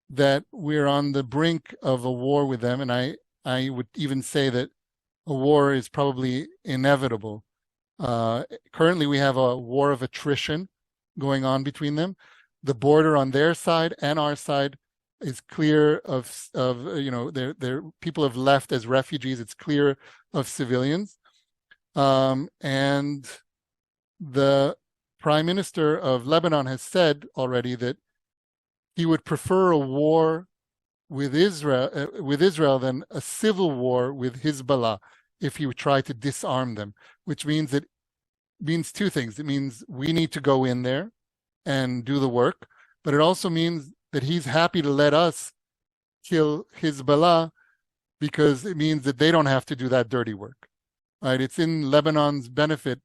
that we're on the brink of a war with them. And I would even say that a war is probably inevitable. Currently, we have a war of attrition going on between them. The border on their side and our side is clear of their people have left as refugees. It's clear of civilians. And the Prime Minister of Lebanon has said already that he would prefer a war with Israel than a civil war with Hezbollah if he would try to disarm them, which means two things. It means we need to go in there and do the work, but it also means that he's happy to let us kill Hezbollah because it means that they don't have to do that dirty work. Right? It's in Lebanon's benefit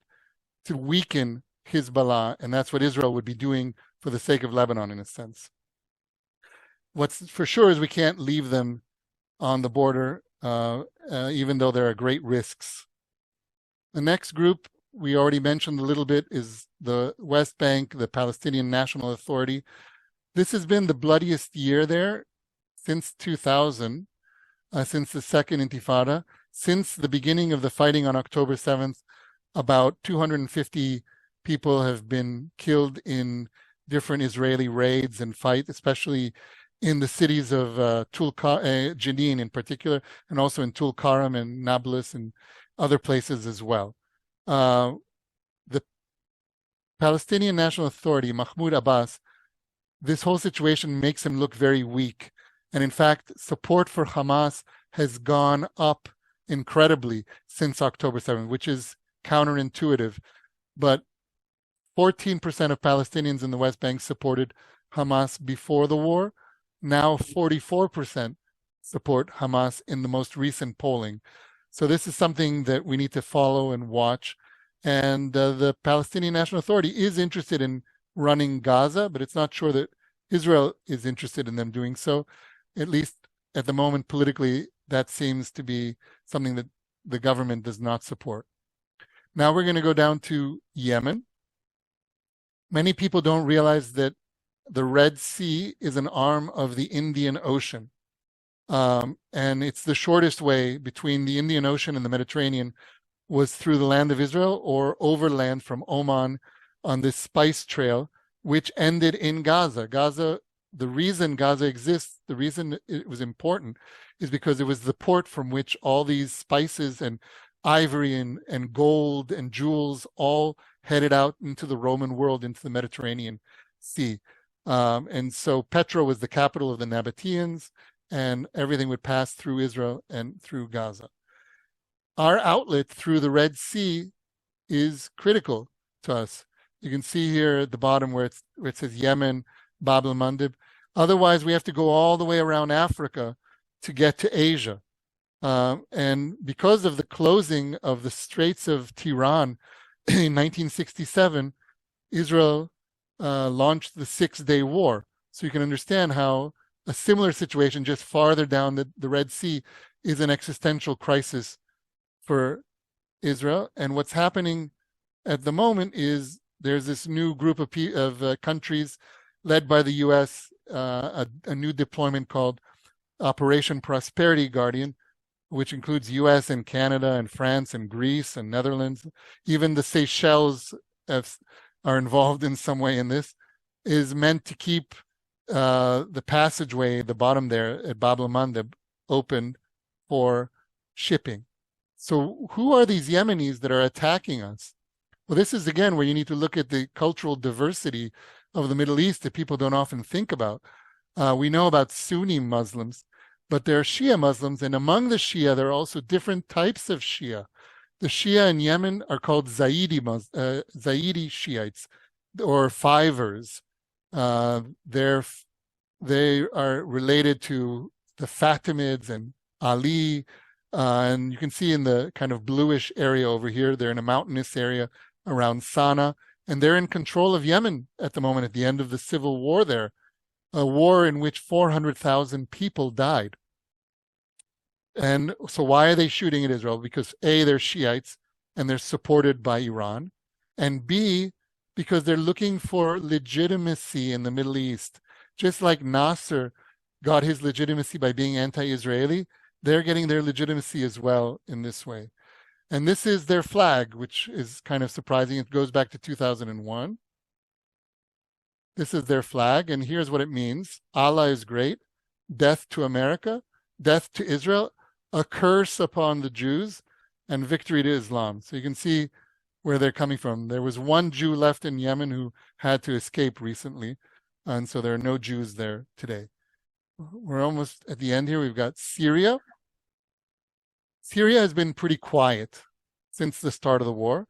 to weaken Hezbollah, and that's what Israel would be doing for the sake of Lebanon, in a sense. What's for sure is we can't leave them on the border, even though there are great risks. The next group we already mentioned a little bit is the West Bank, the Palestinian National Authority. This has been the bloodiest year there since 2000, since the Second Intifada. Since the beginning of the fighting on October 7th, about 250 people have been killed in different Israeli raids and fights, especially in the cities of Jenin in particular, and also in Tulkarm and Nablus and other places as well. The Palestinian National Authority, Mahmoud Abbas, this whole situation makes him look very weak. And in fact, support for Hamas has gone up incredibly since October 7th, which is counterintuitive. But 14% of Palestinians in the West Bank supported Hamas before the war. Now 44% support Hamas in the most recent polling. So this is something that we need to follow and watch. And the Palestinian National Authority is interested in running Gaza, but it's not sure that Israel is interested in them doing so. At least at the moment, politically, that seems to be something that the government does not support. Now we're going to go down to Yemen. Many people don't realize that the Red Sea is an arm of the Indian Ocean. And it's the shortest way between the Indian Ocean and the Mediterranean was through the land of Israel or overland from Oman on this spice trail, which ended in Gaza. Gaza, the reason Gaza exists, the reason it was important is because it was the port from which all these spices and ivory and gold and jewels all headed out into the Roman world, into the Mediterranean Sea. And so Petra was the capital of the Nabateans, and everything would pass through Israel and through Gaza. Our outlet through the Red Sea is critical to us. You can see here at the bottom where it says Yemen, Bab el-Mandeb. Otherwise, we have to go all the way around Africa to get to Asia. And because of the closing of the Straits of Tiran in 1967, Israel launched the Six-Day War. So you can understand how a similar situation just farther down the Red Sea is an existential crisis for Israel. And what's happening at the moment is there's this new group of countries led by the U.S., a new deployment called Operation Prosperity Guardian, which includes U.S. and Canada and France and Greece and Netherlands. Even the Seychelles are involved in some way in this, is meant to keep the passageway, the bottom there at Bab el-Mandeb, open for shipping. So who are these Yemenis that are attacking us? Well, this is, again, where you need to look at the cultural diversity of the Middle East that people don't often think about. We know about Sunni Muslims, but there are Shia Muslims, and among the Shia, there are also different types of Shia. The Shia in Yemen are called Zaidi Shiites, or Fivers. They are related to the Fatimids and Ali, and you can see in the kind of bluish area over here, they're in a mountainous area around Sana'a, and they're in control of Yemen at the moment, at the end of the civil war there, a war in which 400,000 people died. And so why are they shooting at Israel? Because A, they're Shiites and they're supported by Iran, and B, because they're looking for legitimacy in the Middle East. Just like Nasser got his legitimacy by being anti-Israeli, they're getting their legitimacy as well in this way. And this is their flag, which is kind of surprising. It goes back to 2001. This is their flag, and here's what it means. Allah is great, death to America, death to Israel, a curse upon the Jews, and victory to Islam. So you can see where they're coming from. There was one Jew left in Yemen who had to escape recently, and so there are no Jews there today. We're almost at the end here. We've got Syria. Syria has been pretty quiet since the start of the war.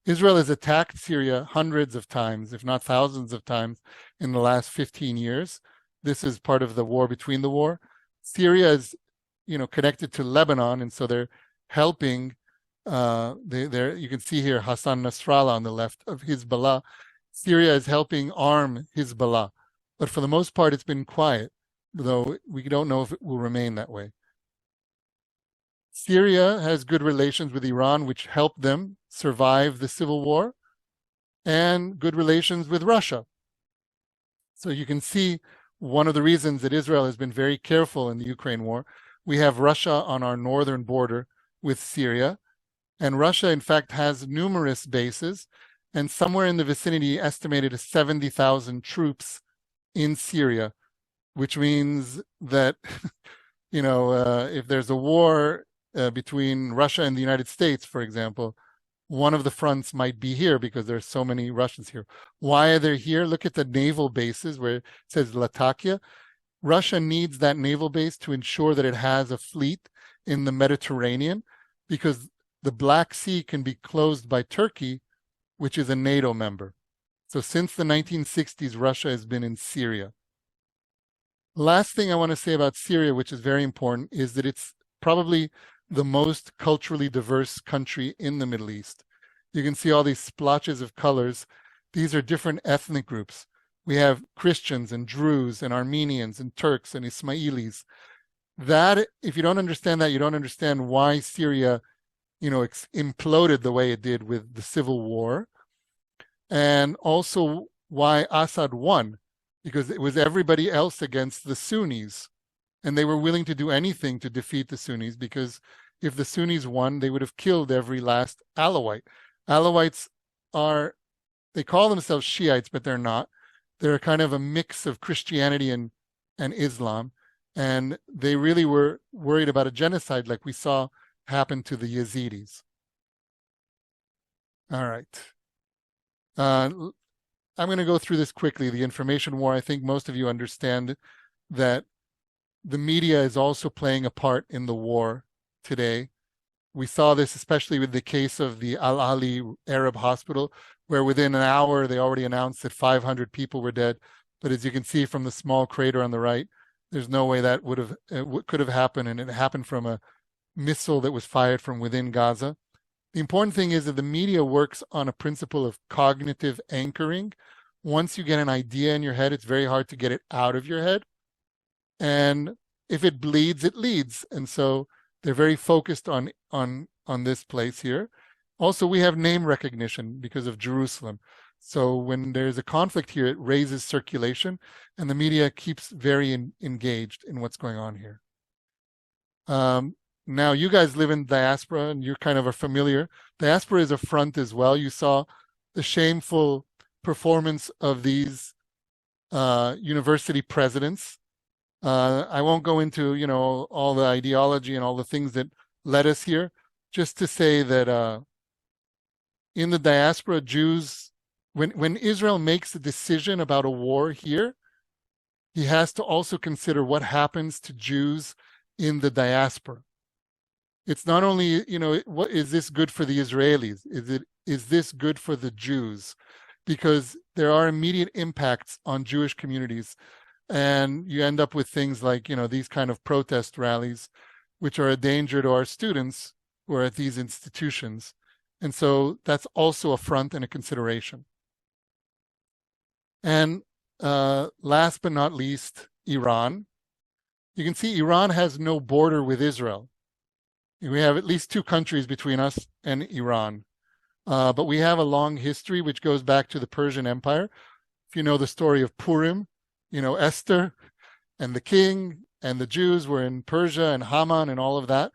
Israel has attacked Syria hundreds of times, if not thousands of times, in the last 15 years. This is part of the war between the war. Syria is, connected to Lebanon, and so they're helping. You can see here Hassan Nasrallah on the left of Hezbollah. Syria is helping arm Hezbollah, but for the most part, it's been quiet, though we don't know if it will remain that way. Syria has good relations with Iran, which helped them survive the civil war, and good relations with Russia. So you can see one of the reasons that Israel has been very careful in the Ukraine war. We have Russia on our northern border with Syria, and Russia, in fact, has numerous bases, and somewhere in the vicinity estimated as 70,000 troops in Syria, which means that, if there's a war between Russia and the United States, for example, one of the fronts might be here because there's so many Russians here. Why are they here? Look at the naval bases where it says Latakia. Russia needs that naval base to ensure that it has a fleet in the Mediterranean, because the Black Sea can be closed by Turkey, which is a NATO member. So since the 1960s, Russia has been in Syria. Last thing I want to say about Syria, which is very important, is that it's probably the most culturally diverse country in the Middle East. You can see all these splotches of colors. These are different ethnic groups. We have Christians and Druze and Armenians and Turks and Ismailis. That, if you don't understand that, you don't understand why Syria, imploded the way it did with the civil war, and also why Assad won, because it was everybody else against the Sunnis, and they were willing to do anything to defeat the Sunnis, because if the Sunnis won, they would have killed every last Alawite. Alawites they call themselves Shiites, but they're not. They're kind of a mix of Christianity and Islam, and they really were worried about a genocide like we saw happen to the Yazidis. All right. I'm going to go through this quickly. The information war, I think most of you understand that the media is also playing a part in the war today. We saw this especially with the case of the Al-Ali Arab hospital, where within an hour they already announced that 500 people were dead. But as you can see from the small crater on the right, there's no way that could have happened, and it happened from a missile that was fired from within Gaza. The important thing is that the media works on a principle of cognitive anchoring. Once you get an idea in your head, it's very hard to get it out of your head. And if it bleeds, it leads. And so they're very focused on this place here. Also, we have name recognition because of Jerusalem. So when there's a conflict here, it raises circulation, and the media keeps very engaged in what's going on here. Now, you guys live in diaspora, and you're kind of are familiar. Diaspora is a front as well. You saw the shameful performance of these university presidents. I won't go into, all the ideology and all the things that led us here, just to say that in the diaspora, Jews, when Israel makes a decision about a war here, he has to also consider what happens to Jews in the diaspora. It's not only, what is this good for the Israelis? Is this good for the Jews? Because there are immediate impacts on Jewish communities. And you end up with things like, these kind of protest rallies, which are a danger to our students who are at these institutions. And so that's also a front and a consideration. And last but not least, Iran. You can see Iran has no border with Israel. We have at least two countries between us and Iran. But we have a long history which goes back to the Persian Empire. If you know the story of Purim, Esther and the king and the Jews were in Persia and Haman and all of that.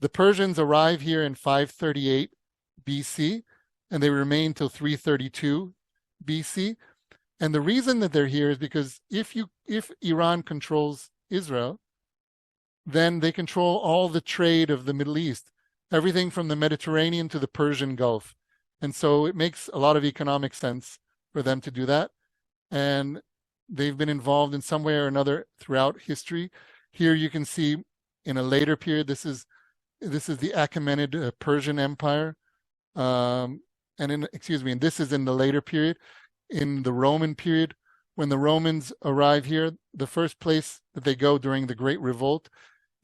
The Persians arrive here in 538 BC, and they remain till 332 BC. And the reason that they're here is because if Iran controls Israel, then they control all the trade of the Middle East, everything from the Mediterranean to the Persian Gulf. And so it makes a lot of economic sense for them to do that. And they've been involved in some way or another throughout history. Here you can see in a later period, this is the Achaemenid Persian Empire. And this is in the later period. In the Roman period, when the Romans arrive here, the first place that they go during the Great Revolt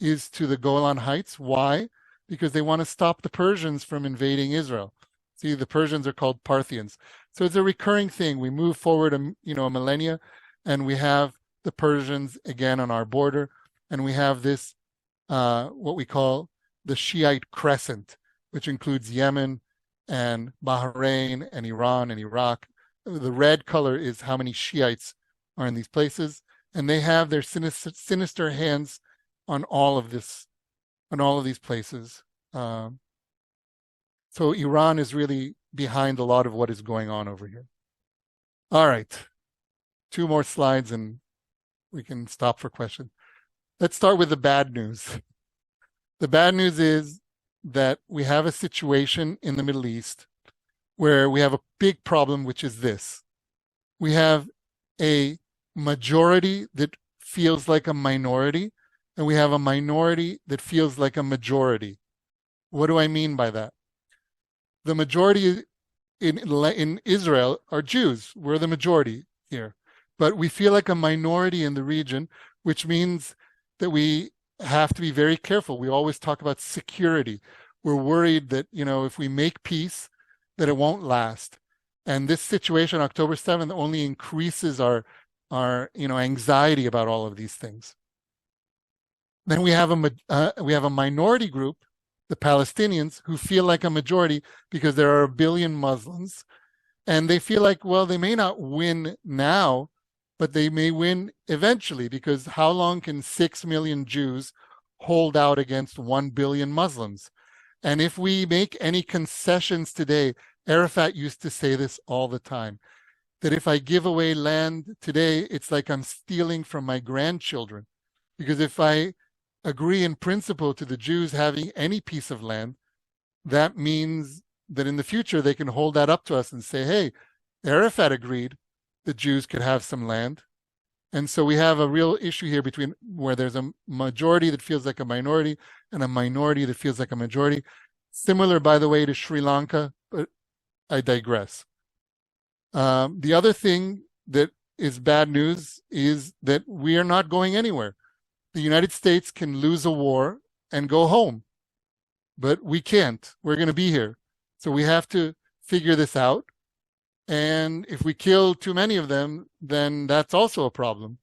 is to the Golan Heights. Why? Because they want to stop the Persians from invading Israel. See, the Persians are called Parthians. So it's a recurring thing. We move forward a millennia, and we have the Persians again on our border, and we have this, what we call the Shiite crescent, which includes Yemen and Bahrain and Iran and Iraq. The red color is how many Shiites are in these places, and they have their sinister hands on all of this, on all of these places. So Iran is really behind a lot of what is going on over here. All right, 2 more slides and we can stop for questions. Let's start with the bad news. The bad news is that we have a situation in the Middle East where we have a big problem, which is this. We have a majority that feels like a minority, and we have a minority that feels like a majority. What do I mean by that? The majority in Israel are Jews. We're the majority here. But we feel like a minority in the region, which means that we have to be very careful. We always talk about security. We're worried that, if we make peace, that it won't last. And this situation, October 7th, only increases our anxiety about all of these things. Then we have a minority group, the Palestinians, who feel like a majority because there are 1 billion Muslims, and they feel like, well, they may not win now, but they may win eventually, because how long can 6 million Jews hold out against 1 billion Muslims? And if we make any concessions today, Arafat used to say this all the time, that if I give away land today, it's like I'm stealing from my grandchildren. Because if I agree in principle to the Jews having any piece of land, that means that in the future they can hold that up to us and say, hey, Arafat agreed the Jews could have some land. And so we have a real issue here between where there's a majority that feels like a minority and a minority that feels like a majority. Similar, by the way, to Sri Lanka, but I digress. The other thing that is bad news is that we are not going anywhere. The United States can lose a war and go home, but we can't. We're going to be here. So we have to figure this out. And if we kill too many of them, then that's also a problem.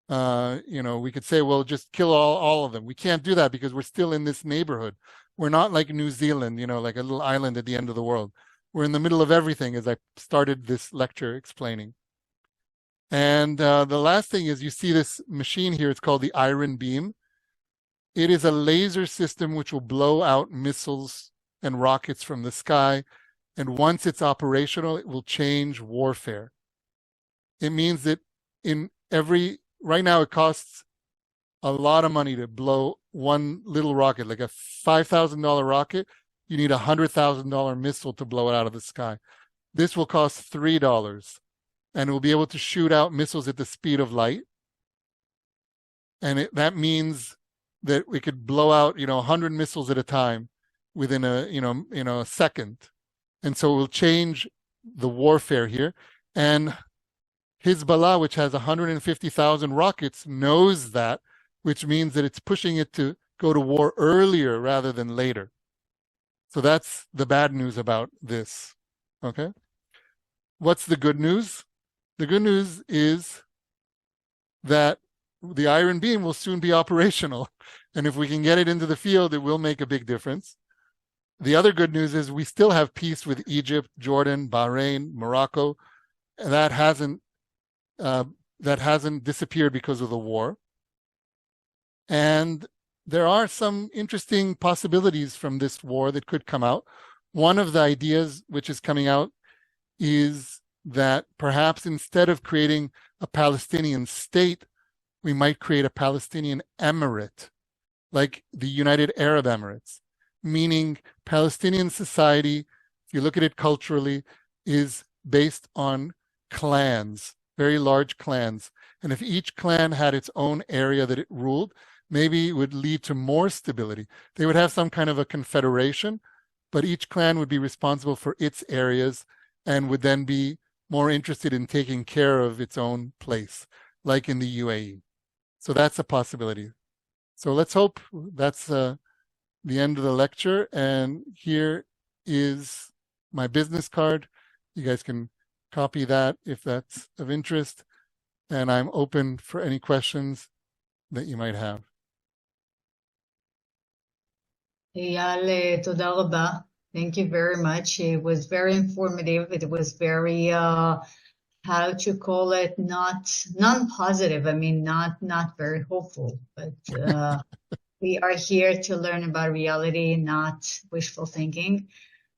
We could say, well, just kill all of them. We can't do that because we're still in this neighborhood. We're not like New Zealand, like a little island at the end of the world. We're in the middle of everything, as I started this lecture explaining. And the last thing is, you see this machine here. It's called the Iron Beam. It is a laser system which will blow out missiles and rockets from the sky. And once it's operational, it will change warfare. It means that right now it costs a lot of money to blow one little rocket, like a $5,000 rocket. You need a $100,000 missile to blow it out of the sky. This will cost $3, and it will be able to shoot out missiles at the speed of light. And that means that we could blow out, 100 missiles at a time within a second. And so it will change the warfare here. And Hezbollah, which has 150,000 rockets, knows that, which means that it's pushing it to go to war earlier rather than later. So that's the bad news about this, okay? What's the good news? The good news is that the Iron Beam will soon be operational. And if we can get it into the field, it will make a big difference. The other good news is we still have peace with Egypt, Jordan, Bahrain, Morocco. And that hasn't disappeared because of the war. And there are some interesting possibilities from this war that could come out. One of the ideas which is coming out is that perhaps instead of creating a Palestinian state, we might create a Palestinian emirate, like the United Arab Emirates, meaning Palestinian society, if you look at it culturally, is based on clans, very large clans. And if each clan had its own area that it ruled, maybe it would lead to more stability. They would have some kind of a confederation, but each clan would be responsible for its areas and would then be more interested in taking care of its own place, like in the UAE. So that's a possibility. So let's hope that's the end of the lecture. And here is my business card. You guys can copy that if that's of interest. And I'm open for any questions that you might have. Eyal, תודה רבה. Thank you very much. It was very informative. It was very, how to call it, non-positive. I mean, not very hopeful, but we are here to learn about reality, not wishful thinking.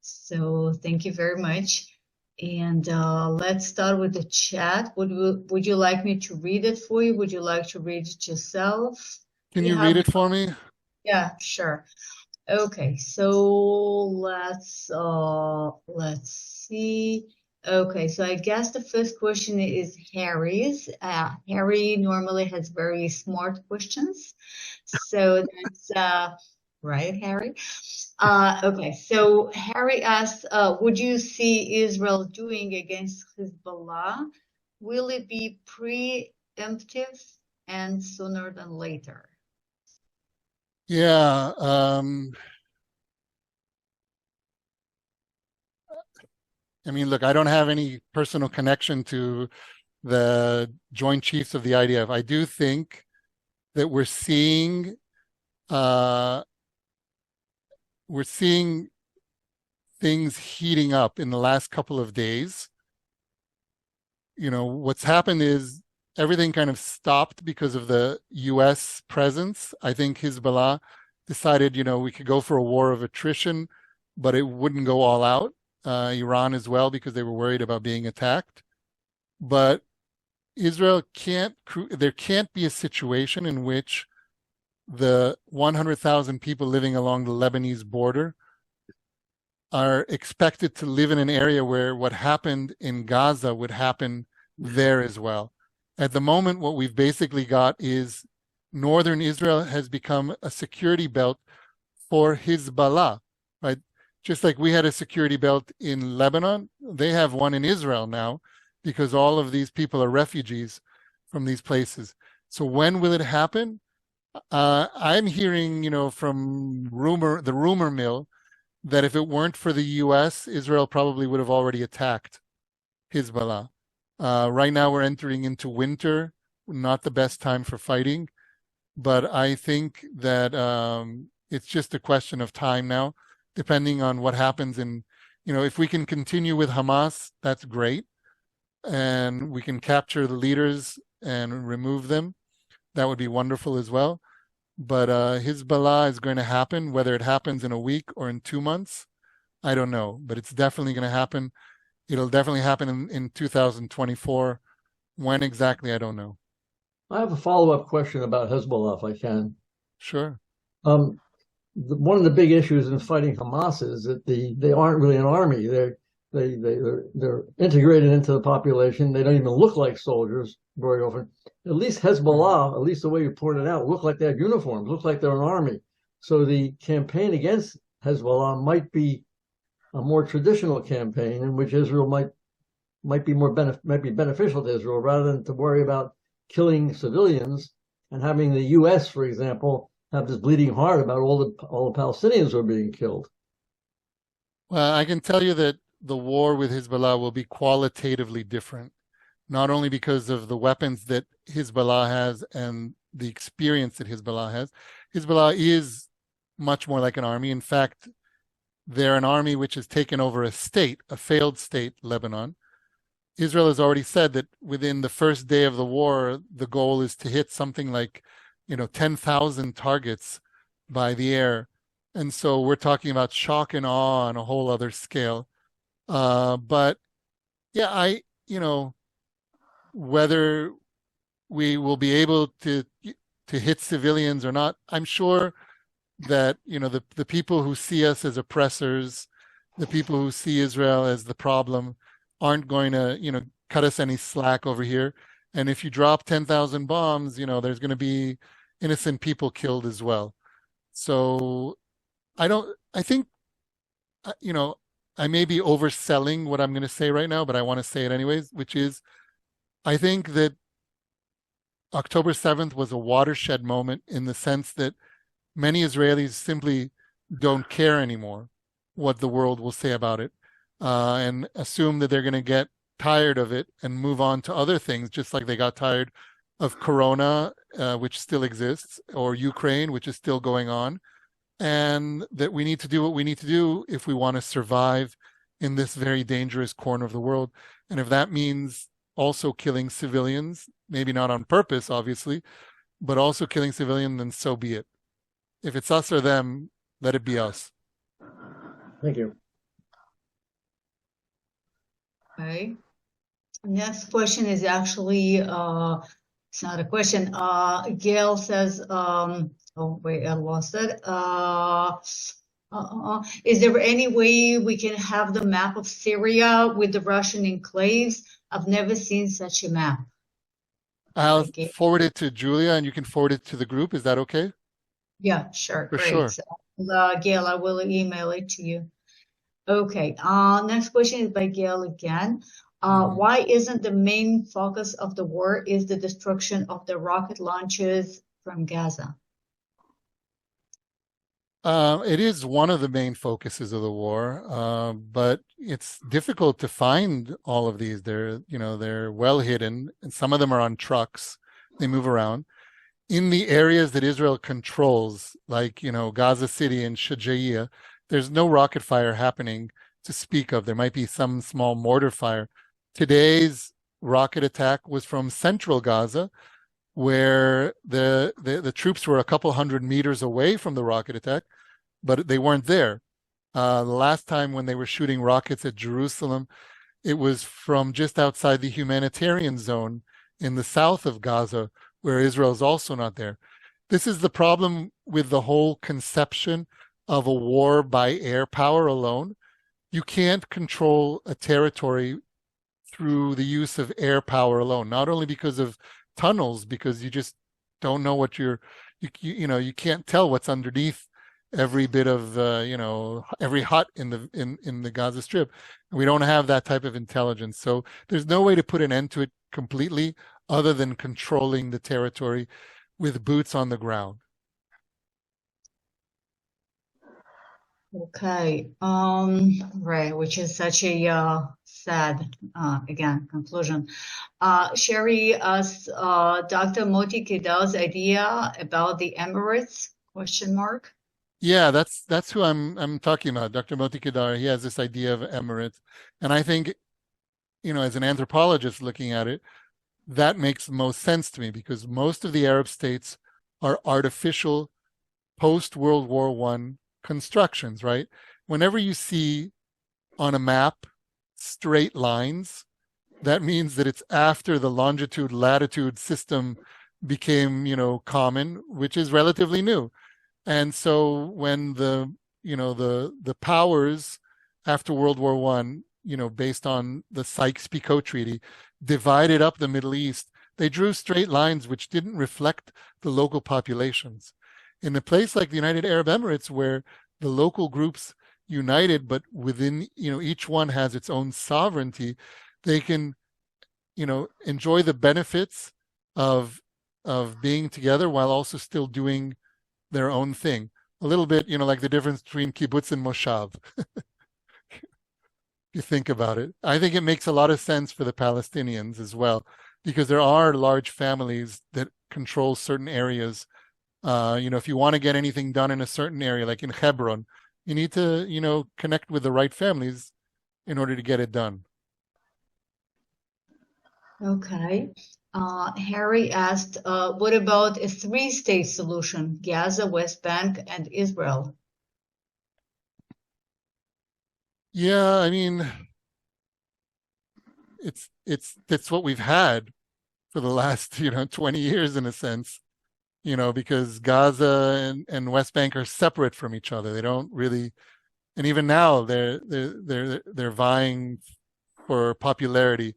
So thank you very much. And let's start with the chat. Would you like me to read it for you? Would you like to read it yourself? Can you read it for me? Yeah, sure. Okay, so let's see. Okay, so I guess the first question is Harry's. Harry normally has very smart questions, so that's right, Harry? Okay, so Harry asks, would you see Israel doing against Hezbollah? Will it be preemptive and sooner than later? Yeah. I mean, look, I don't have any personal connection to the Joint Chiefs of the IDF. I do think that we're seeing things heating up in the last couple of days. You know, what's happened is everything kind of stopped because of the US presence. I think Hezbollah decided, you know, we could go for a war of attrition, but it wouldn't go all out. Iran as well, because they were worried about being attacked. But Israel there can't be a situation in which the 100,000 people living along the Lebanese border are expected to live in an area where what happened in Gaza would happen there as well. At the moment, what we've basically got is northern Israel has become a security belt for Hezbollah, right? Just like we had a security belt in Lebanon, they have one in Israel now, because all of these people are refugees from these places. So when will it happen? I'm hearing, you know, from the rumor mill, that if it weren't for the US, Israel probably would have already attacked Hezbollah. Right now we're entering into winter, not the best time for fighting, but I think that it's just a question of time now, depending on what happens. And, you know, if we can continue with Hamas, that's great. And we can capture the leaders and remove them. That would be wonderful as well. But Hezbollah is going to happen, whether it happens in a week or in 2 months, I don't know. But it's definitely going to happen. It'll definitely happen in 2024. When exactly, I don't know. I have a follow-up question about Hezbollah, if I can. Sure. One of the big issues in fighting Hamas is that they aren't really an army. They're integrated into the population. They don't even look like soldiers very often. At least Hezbollah, at least the way you pointed out, look like they have uniforms, look like they're an army. So the campaign against Hezbollah might be a more traditional campaign in which Israel might be beneficial to Israel, rather than to worry about killing civilians and having the U.S., for example, have this bleeding heart about all the Palestinians who are being killed. Well, I can tell you that the war with Hezbollah will be qualitatively different, not only because of the weapons that Hezbollah has and the experience that Hezbollah has. Hezbollah is much more like an army. In fact, they're an army which has taken over a failed state, Lebanon. Israel has already said that within the first day of the war, the goal is to hit something like, 10,000 targets by the air. And so we're talking about shock and awe on a whole other scale. But yeah, whether we will be able to hit civilians or not, I'm sure that, the people who see us as oppressors, the people who see Israel as the problem, aren't going to, cut us any slack over here. And if you drop 10,000 bombs, there's going to be innocent people killed as well. So I think, I may be overselling what I'm going to say right now, but I want to say it anyways, which is, I think that October 7th was a watershed moment in the sense that many Israelis simply don't care anymore what the world will say about it, and assume that they're going to get tired of it and move on to other things, just like they got tired of Corona, which still exists, or Ukraine, which is still going on, and that we need to do what we need to do if we want to survive in this very dangerous corner of the world. And if that means also killing civilians, maybe not on purpose, obviously, but also killing civilians, then so be it. If it's us or them, let it be us. Thank you. Okay. Next question is actually, it's not a question. Gail says, oh wait, I lost it. Is there any way we can have the map of Syria with the Russian enclaves? I've never seen such a map. I'll forward it to Julia and you can forward it to the group. Is that okay? Yeah, sure. For Great. sure. Gail, I will email it to you. Okay. Next question is by Gail again. Why isn't the main focus of the war is the destruction of the rocket launches from Gaza? It is one of the main focuses of the war, but it's difficult to find all of these. They're well hidden, and some of them are on trucks. They move around. In the areas that Israel controls, like, Gaza City and Shajaiya, there's no rocket fire happening to speak of. There might be some small mortar fire. Today's rocket attack was from central Gaza, where the troops were a couple hundred meters away from the rocket attack, but they weren't there. The last time when they were shooting rockets at Jerusalem, it was from just outside the humanitarian zone in the south of Gaza, where Israel is also not there. This is the problem with the whole conception of a war by air power alone. You can't control a territory through the use of air power alone, not only because of tunnels, because you just don't know what you can't tell what's underneath every bit of every hut in the Gaza Strip. We don't have that type of intelligence, so there's no way to put an end to it completely other than controlling the territory with boots on the ground. Okay, right, which is such a sad, again, conclusion. Sherry asks Dr. Moti Kedal's idea about the Emirates, question mark. Yeah, that's who I'm talking about, Dr. Moti Kedar. He has this idea of Emirates, and I think, as an anthropologist looking at it, that makes the most sense to me, because most of the Arab states are artificial post-World War I constructions, right? Whenever you see on a map straight lines, that means that it's after the longitude-latitude system became, common, which is relatively new. And so when the powers after World War I, based on the Sykes-Picot Treaty, divided up the Middle East, they drew straight lines which didn't reflect the local populations. In a place like the United Arab Emirates, where the local groups united, but within, each one has its own sovereignty, they can, enjoy the benefits of being together while also still doing their own thing. A little bit, like the difference between kibbutz and moshav. You think about it. I think it makes a lot of sense for the Palestinians as well, because there are large families that control certain areas. If you want to get anything done in a certain area, like in Hebron, you need to, connect with the right families in order to get it done. Okay. Harry asked, what about a three-state solution, Gaza, West Bank, and Israel? Yeah, I mean, it's what we've had for the last 20 years in a sense, because Gaza and West Bank are separate from each other. They don't really, and even now they're vying for popularity.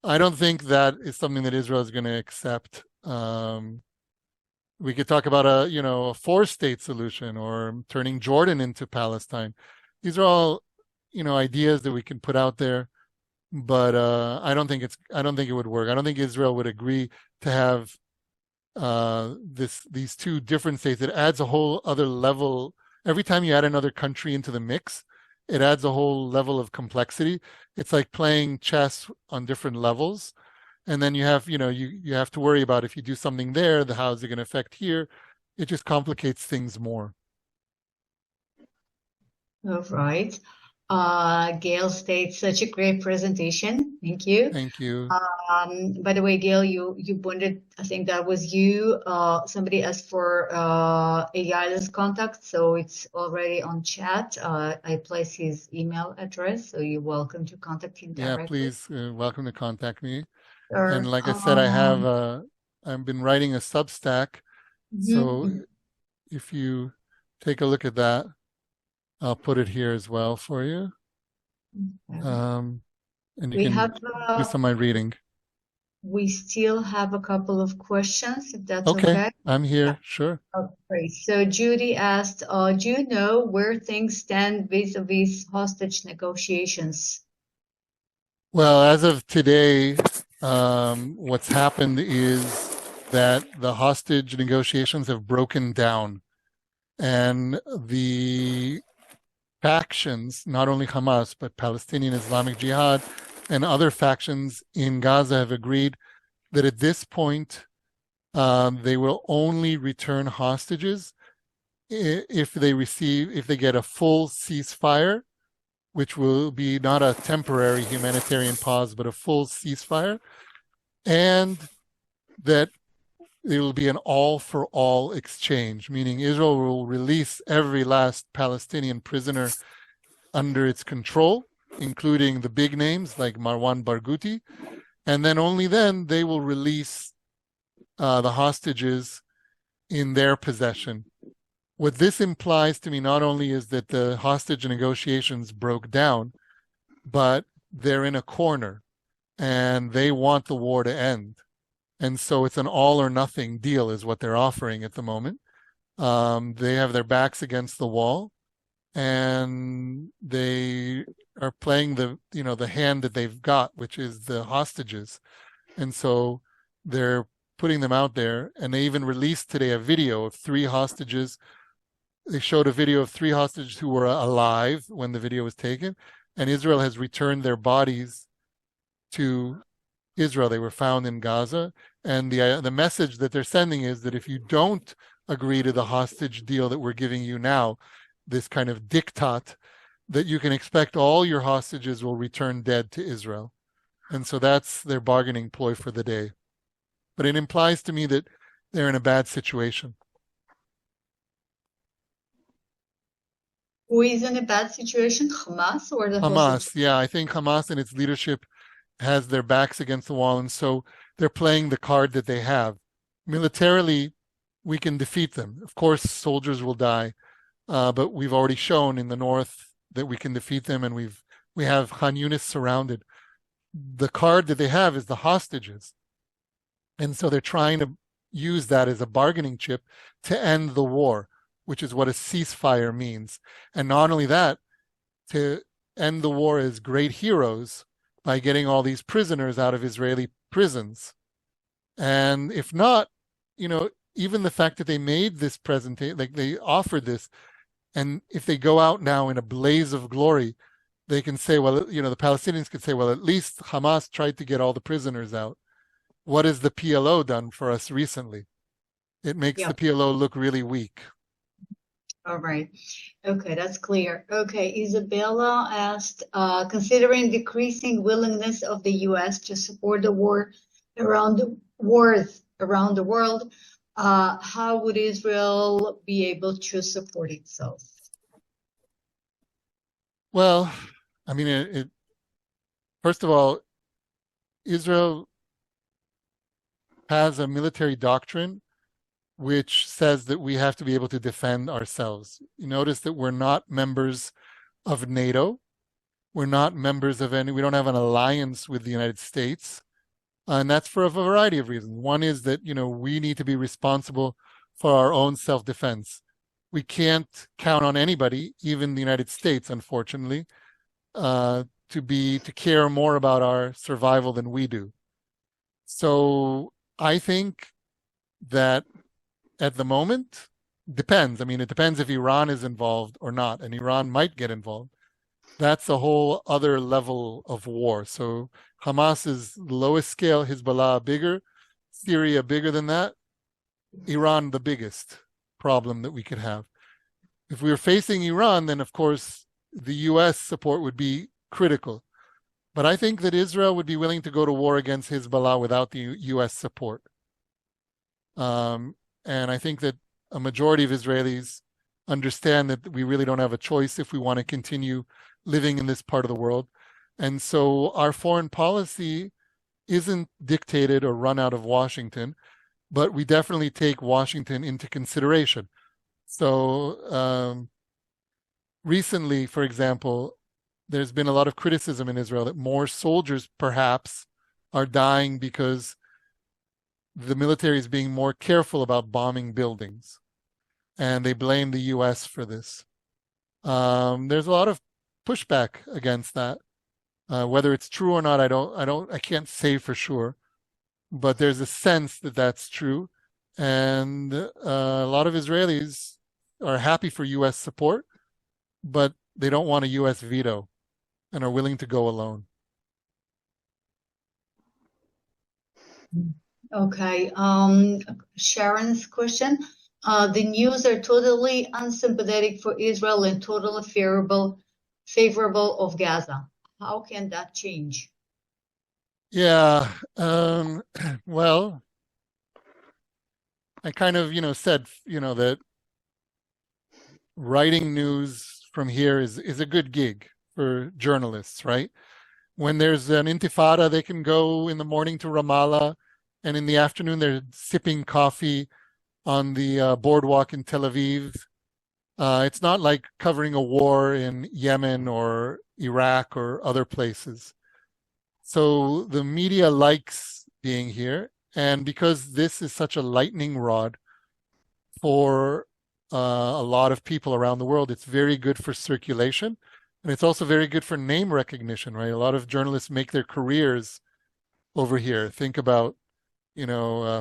I don't think that is something that Israel is going to accept. We could talk about a four-state solution, or turning Jordan into Palestine. These are all ideas that we can put out there, but I don't think it would work. I don't think Israel would agree to have these two different states. It adds a whole other level. Every time you add another country into the mix, it adds a whole level of complexity. It's like playing chess on different levels, and then you have you have to worry about if you do something there, how is it going to affect here. It just complicates things more. All right. Gail states, such a great presentation. Thank you. Thank you. By the way, Gail, you pointed, I think that was you. Somebody asked for Eyal's contact, so it's already on chat. I place his email address, so you're welcome to contact him directly. Yeah, please, welcome to contact me. Sure. And like I said, I've been writing a Substack, so if you take a look at that, I'll put it here as well for you. And you can do some of my reading. we still have a couple of questions, if that's Okay, okay. I'm here. Sure. Oh, great. So Judy asked, do you know where things stand vis-a-vis hostage negotiations? Well, as of today, what's happened is that the hostage negotiations have broken down, and the factions, not only Hamas, but Palestinian Islamic Jihad and other factions in Gaza have agreed that at this point, they will only return hostages if they get a full ceasefire, which will be not a temporary humanitarian pause, but a full ceasefire, and that there will be an all-for-all exchange, meaning Israel will release every last Palestinian prisoner under its control, including the big names like Marwan Barghouti, and then only then they will release the hostages in their possession. What this implies to me not only is that the hostage negotiations broke down, but they're in a corner and they want the war to end. And so it's an all or nothing deal is what they're offering at the moment. They have their backs against the wall and they are playing the hand that they've got, which is the hostages. And so they're putting them out there, and they even released today a video of 3 hostages. They showed a video of 3 hostages who were alive when the video was taken, and Israel has returned their bodies to Israel. They were found in Gaza, and the message that they're sending is that if you don't agree to the hostage deal that we're giving you now, this kind of diktat, that you can expect all your hostages will return dead to Israel. And so that's their bargaining ploy for the day. But it implies to me that they're in a bad situation. Who is in a bad situation, Hamas or the Hamas, yeah, I think Hamas and its leadership has their backs against the wall, and so they're playing the card that they have. Militarily, we can defeat them. Of course, soldiers will die, but we've already shown in the north that we can defeat them, and we have Khan Yunis surrounded. The card that they have is the hostages. And so they're trying to use that as a bargaining chip to end the war, which is what a ceasefire means. And not only that, to end the war as great heroes by getting all these prisoners out of Israeli prisons. And if not, even the fact that they made this presentation, like they offered this, and if they go out now in a blaze of glory, they can say, well, the Palestinians could say, well, at least Hamas tried to get all the prisoners out. What has the PLO done for us recently? It makes the PLO look really weak. All right. Okay, that's clear. Okay, Isabella asked, considering decreasing willingness of the U.S. to support the war around the world, how would Israel be able to support itself? Well, I mean, first of all, Israel has a military doctrine which says that we have to be able to defend ourselves. You notice that we're not members of NATO. We're not members of we don't have an alliance with the United States. And that's for a variety of reasons. One is that, we need to be responsible for our own self-defense. We can't count on anybody, even the United States, unfortunately, to care more about our survival than we do. So I think that at the moment, depends. I mean, it depends if Iran is involved or not, and Iran might get involved. That's a whole other level of war. So Hamas is the lowest scale, Hezbollah bigger, Syria bigger than that, Iran the biggest problem that we could have. If we were facing Iran, then of course the US support would be critical. But I think that Israel would be willing to go to war against Hezbollah without the US support. And I think that a majority of Israelis understand that we really don't have a choice if we want to continue living in this part of the world. And so our foreign policy isn't dictated or run out of Washington, but we definitely take Washington into consideration. So recently, for example, there's been a lot of criticism in Israel that more soldiers perhaps are dying because the military is being more careful about bombing buildings, and they blame the U.S. for this. There's a lot of pushback against that. Whether it's true or not, I can't say for sure, but there's a sense that that's true, and a lot of Israelis are happy for U.S. support, but they don't want a U.S. veto and are willing to go alone. Okay. Sharon's question. The news are totally unsympathetic for Israel and totally favorable of Gaza. How can that change? Yeah. Well, I kind of, said, that writing news from here is a good gig for journalists, right? When there's an intifada, they can go in the morning to Ramallah, and in the afternoon they're sipping coffee on the boardwalk in Tel Aviv. It's not like covering a war in Yemen or Iraq or other places. So the media likes being here, and because this is such a lightning rod for a lot of people around the world, it's very good for circulation. And it's also very good for name recognition, right? A lot of journalists make their careers over here. Think about,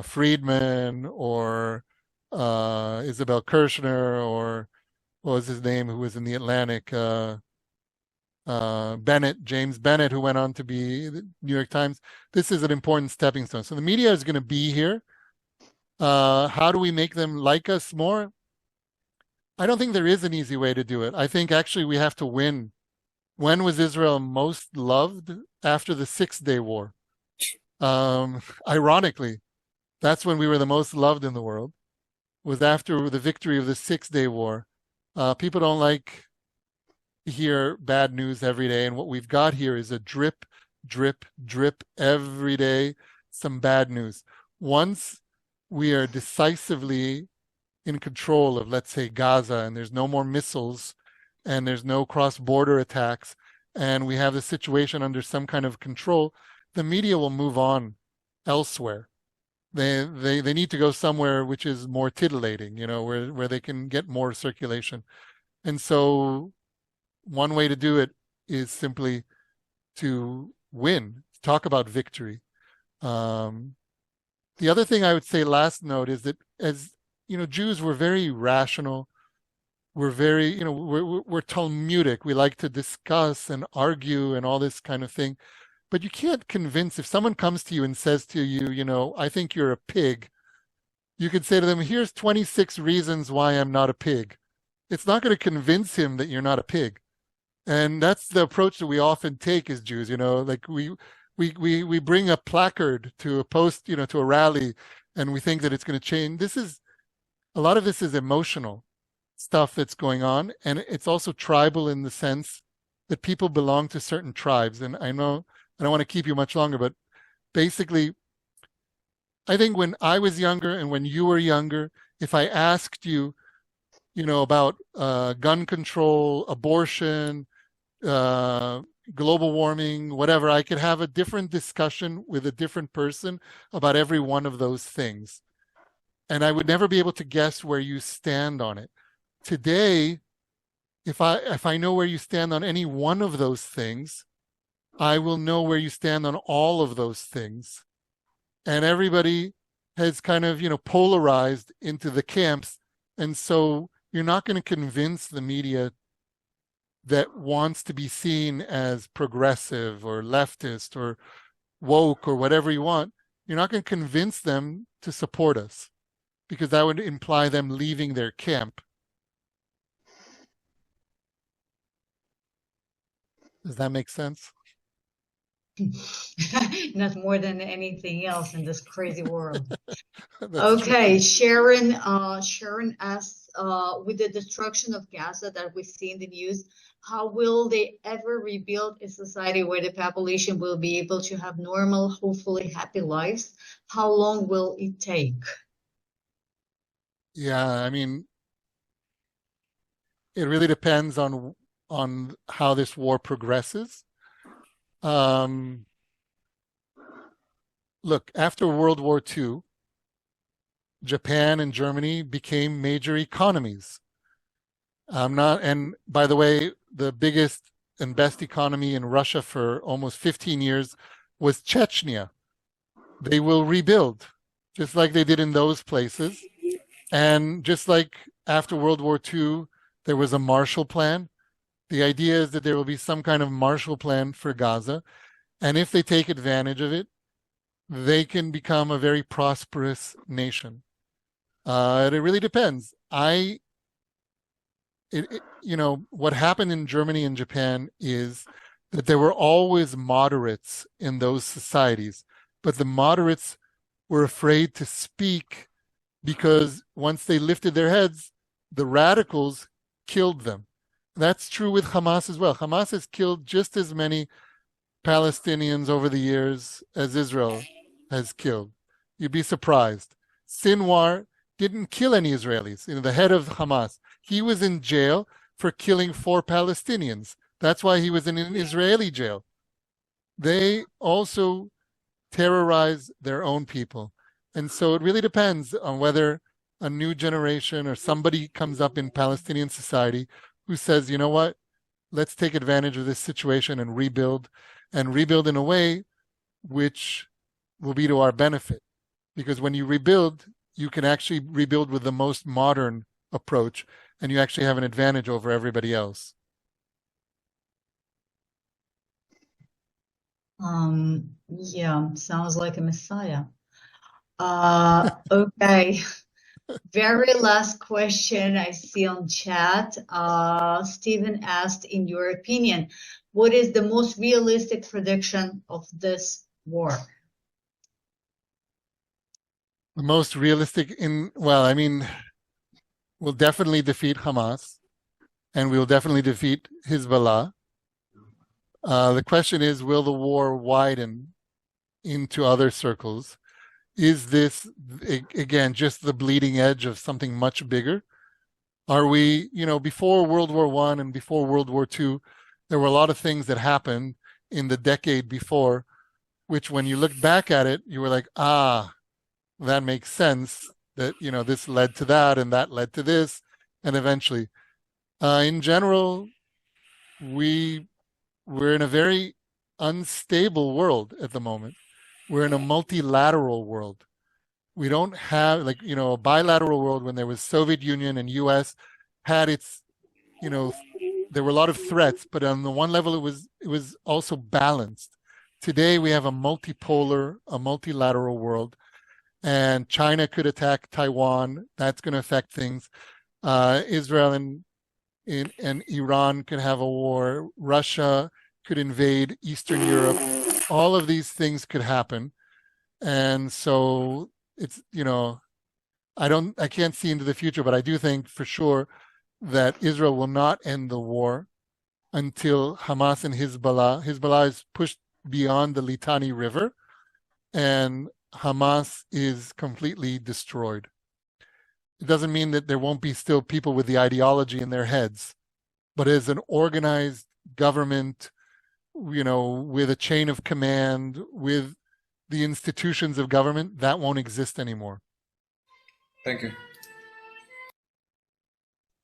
Friedman or Isabel Kirshner, or what was his name, who was in the Atlantic, James Bennett, who went on to be the New York Times. This is an important stepping stone. So the media is going to be here. How do we make them like us more? I don't think there is an easy way to do it. I think actually we have to win. When was Israel most loved? After the 6-Day War. Ironically, that's when we were the most loved in the world, was after the victory of the 6-Day War. People don't like to hear bad news every day, and what we've got here is a drip, drip, drip every day, some bad news. Once we are decisively in control of, let's say, Gaza, and there's no more missiles, and there's no cross-border attacks, and we have the situation under some kind of control, the media will move on elsewhere. They need to go somewhere which is more titillating, where they can get more circulation. And so one way to do it is simply to win, talk about victory. The other thing I would say, last note, is that as Jews were very rational. We're very, we're Talmudic. We like to discuss and argue and all this kind of thing. But you can't convince, if someone comes to you and says to you, I think you're a pig, you could say to them, here's 26 reasons why I'm not a pig. It's not going to convince him that you're not a pig. And that's the approach that we often take as Jews, like we bring a placard to a post, to a rally, and we think that it's going to change. A lot of this is emotional stuff that's going on, and it's also tribal in the sense that people belong to certain tribes. And I know I don't want to keep you much longer, but basically, I think when I was younger and when you were younger, if I asked you, about gun control, abortion, global warming, whatever, I could have a different discussion with a different person about every one of those things. And I would never be able to guess where you stand on it. Today, if I know where you stand on any one of those things, I will know where you stand on all of those things. And everybody has kind of, polarized into the camps. And so you're not going to convince the media that wants to be seen as progressive or leftist or woke or whatever you want. You're not going to convince them to support us, because that would imply them leaving their camp. Does that make sense? Not more than anything else in this crazy world. Okay, Sharon asks, with the destruction of Gaza that we see in the news, how will they ever rebuild a society where the population will be able to have normal, hopefully happy lives? How long will it take? Yeah, I mean, it really depends on how this war progresses. look, after World War II, Japan and Germany became major economies. And by the way, the biggest and best economy in Russia for almost 15 years was Chechnya. They will rebuild, just like they did in those places. And just like after World War II, there was a Marshall Plan. The idea is that there will be some kind of Marshall Plan for Gaza. And if they take advantage of it, they can become a very prosperous nation. It really depends. What happened in Germany and Japan is that there were always moderates in those societies, but the moderates were afraid to speak because once they lifted their heads, the radicals killed them. That's true with Hamas as well. Hamas has killed just as many Palestinians over the years as Israel has killed. You'd be surprised. Sinwar didn't kill any Israelis. The head of Hamas, he was in jail for killing 4 Palestinians. That's why he was in an Israeli jail. They also terrorize their own people. And so it really depends on whether a new generation or somebody comes up in Palestinian society who says, you know what, let's take advantage of this situation and rebuild in a way which will be to our benefit. Because when you rebuild, you can actually rebuild with the most modern approach, and you actually have an advantage over everybody else. Yeah, sounds like a messiah. Okay. Very last question I see on chat. Stephen asked, in your opinion, what is the most realistic prediction of this war? The most realistic we'll definitely defeat Hamas, and we'll definitely defeat Hezbollah. The question is, will the war widen into other circles? Is this, again, just the bleeding edge of something much bigger? Are we, before World War I and before World War II, there were a lot of things that happened in the decade before, which when you look back at it, you were like, that makes sense that, this led to that and that led to this. And eventually, in general, we're in a very unstable world at the moment. We're in a multilateral world. We don't have a bilateral world. When there was Soviet Union and US had its, there were a lot of threats, but on the one level it was also balanced. Today we have a multilateral world, and China could attack Taiwan. That's going to affect things. Israel and Iran could have a war. Russia could invade Eastern Europe. All of these things could happen. And so it's, I can't see into the future, but I do think for sure that Israel will not end the war until Hamas and Hezbollah is pushed beyond the Litani River and Hamas is completely destroyed. It doesn't mean that there won't be still people with the ideology in their heads, but as an organized government, with a chain of command, with the institutions of government, that won't exist anymore. Thank you.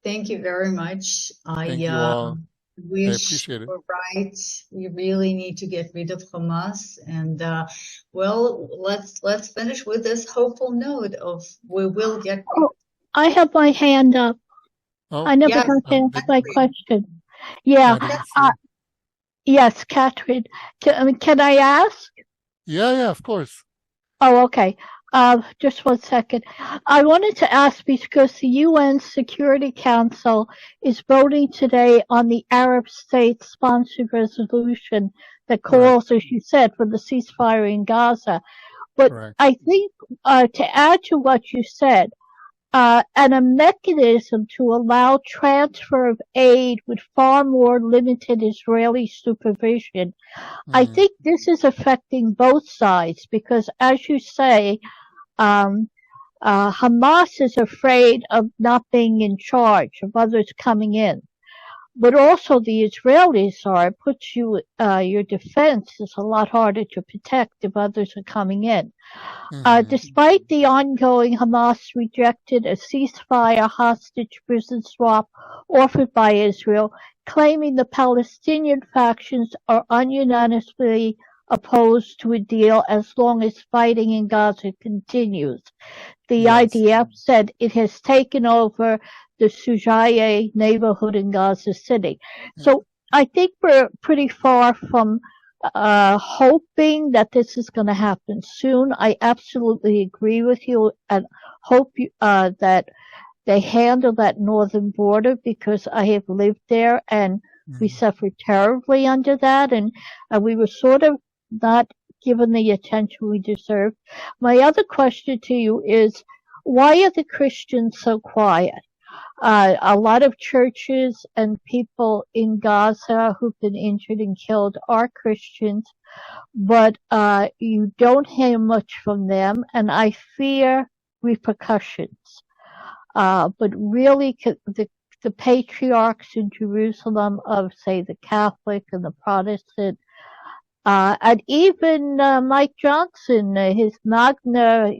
Thank you very much. Thank you all. Wish I appreciate it. you're right. We really need to get rid of Hamas, and let's finish with this hopeful note of we will get. Oh, I have my hand up. Oh, I never got to ask my question. Yeah. Yes, Catherine. Can I ask? Yeah, of course. Oh, okay. Just 1 second. I wanted to ask because the UN Security Council is voting today on the Arab state-sponsored resolution that calls, as you said, for the ceasefire in Gaza. But I think to add to what you said, and a mechanism to allow transfer of aid with far more limited Israeli supervision. I think this is affecting both sides because, as you say, Hamas is afraid of not being in charge, of others coming in. but also the Israelis are. It puts you, your defense is a lot harder to protect if others are coming in. Despite the ongoing, Hamas rejected a ceasefire hostage prison swap offered by Israel, claiming the Palestinian factions are unanimously opposed to a deal as long as fighting in Gaza continues. The IDF said it has taken over the Sujaye neighborhood in Gaza City. So I think we're pretty far from hoping that this is going to happen soon. I absolutely agree with you and hope that they handle that northern border, because I have lived there and we suffered terribly under that, and we were sort of not given the attention we deserve. My other question to you is, why are the Christians so quiet? A lot of churches and people in Gaza who've been injured and killed are Christians, but you don't hear much from them, and I fear repercussions. But really, the patriarchs in Jerusalem of, say, the Catholic and the Protestant, and even Mike Johnson, his Magna,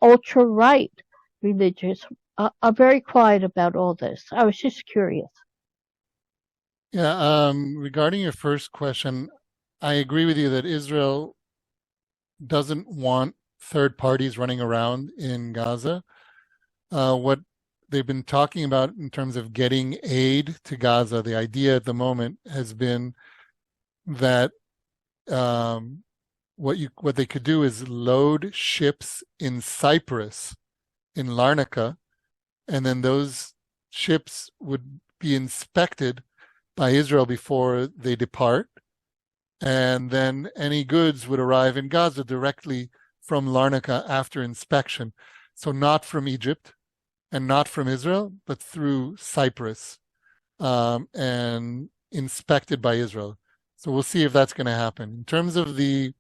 ultra-right religious, are very quiet about all this. I was just curious. Yeah, regarding your first question, I agree with you that Israel doesn't want third parties running around in Gaza. What they've been talking about in terms of getting aid to Gaza, the idea at the moment has been that what they could do is load ships in Cyprus, in Larnaca, and then those ships would be inspected by Israel before they depart, and then any goods would arrive in Gaza directly from Larnaca after inspection. So not from Egypt and not from Israel, but through Cyprus, and inspected by Israel. So we'll see if that's going to happen. In terms of the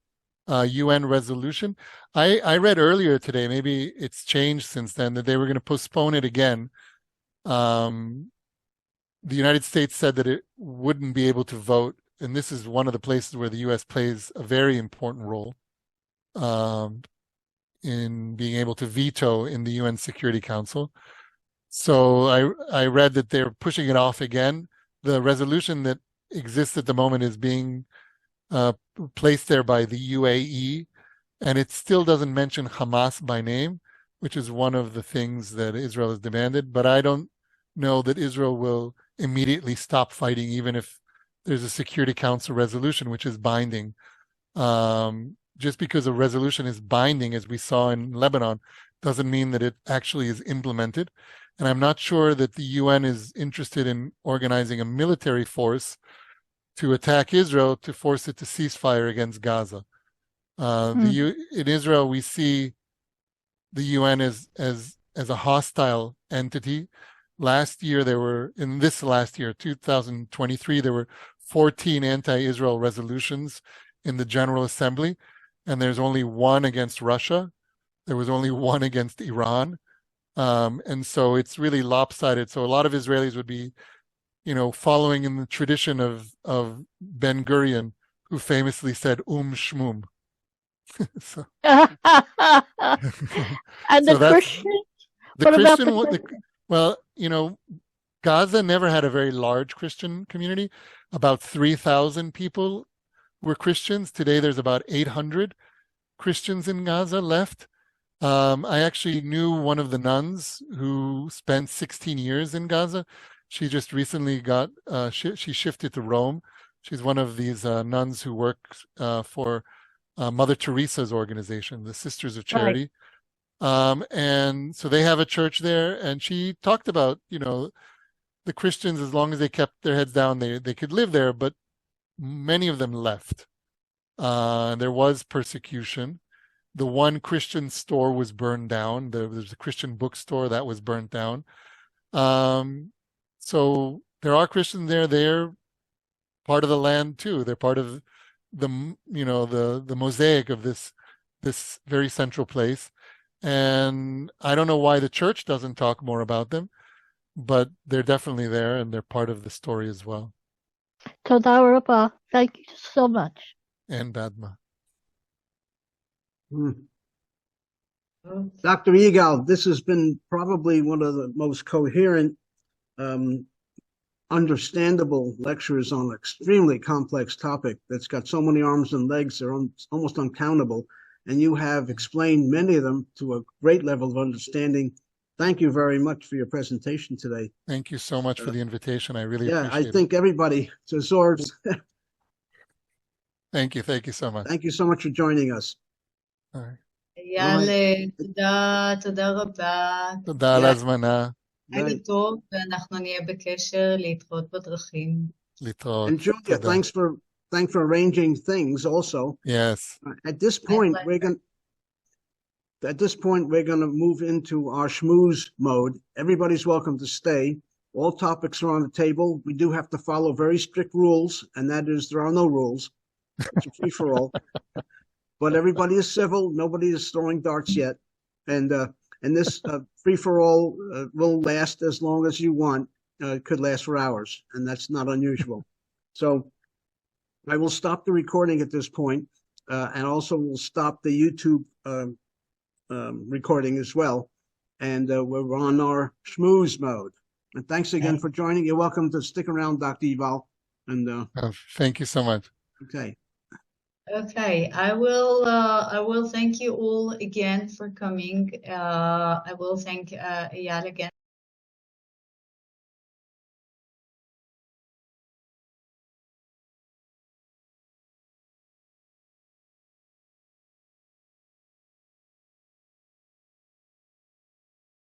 UN resolution, I read earlier today, maybe it's changed since then, that they were going to postpone it again. The United States said that it wouldn't be able to vote, and this is one of the places where the U.S. plays a very important role in being able to veto in the UN Security Council. So I read that they're pushing it off again. The resolution that exists at the moment is being placed there by the UAE, and it still doesn't mention Hamas by name, which is one of the things that Israel has demanded. But I don't know that Israel will immediately stop fighting, even if there's a Security Council resolution which is binding. Just because a resolution is binding, as we saw in Lebanon, doesn't mean that it actually is implemented. And I'm not sure that the UN is interested in organizing a military force to attack Israel to force it to cease fire against Gaza. In Israel, we see the UN as a hostile entity. Last year, in this last year, 2023, there were 14 anti-Israel resolutions in the General Assembly, and there's only one against Russia. There was only one against Iran. And so it's really lopsided. So a lot of Israelis would be, following in the tradition of Ben Gurion, who famously said, shmum. So, And so the Christians? The Christian, Gaza never had a very large Christian community. About 3,000 people were Christians. Today there's about 800 Christians in Gaza left. I actually knew one of the nuns who spent 16 years in Gaza. She just recently she shifted to Rome. She's one of these nuns who work for Mother Teresa's organization, the Sisters of Charity. Right. And so they have a church there, and she talked about, the Christians, as long as they kept their heads down, they could live there, but many of them left. There was persecution. The one Christian store was burned down. There's a Christian bookstore that was burnt down. So there are Christians there. They're part of the land too. They're part of the mosaic of this very central place. And I don't know why the church doesn't talk more about them. but they're definitely there and they're part of the story as well. Toda rabah. Thank you so much. And Badma. Dr. Eyal, this has been probably one of the most coherent, understandable lectures on an extremely complex topic that's got so many arms and legs, they're almost uncountable. And you have explained many of them to a great level of understanding. Thank you very much for your presentation today. Thank you so much for the invitation. I really appreciate it. I think everybody deserves. Thank you. Thank you so much. Thank you so much for joining us. All right. אייל, תודה רבה. תודה על ההזמנה. לילה טוב, ואנחנו נהיה בקשר להתראות בדרכים. להתראות. And Julia, thanks for arranging things also. Yes. At this point, we're going to move into our schmooze mode. Everybody's welcome to stay. All topics are on the table. We do have to follow very strict rules, and that is there are no rules. It's a free-for-all. But everybody is civil. Nobody is throwing darts yet. And this free-for-all will last as long as you want. It could last for hours, and that's not unusual. So I will stop the recording at this point, and also will stop the YouTube recording as well. And we're on our schmooze mode. And thanks again for joining. You're welcome to stick around, Dr. Eyal. And thank you so much. Okay. Okay, I will thank you all again for coming. I will thank Eyal again.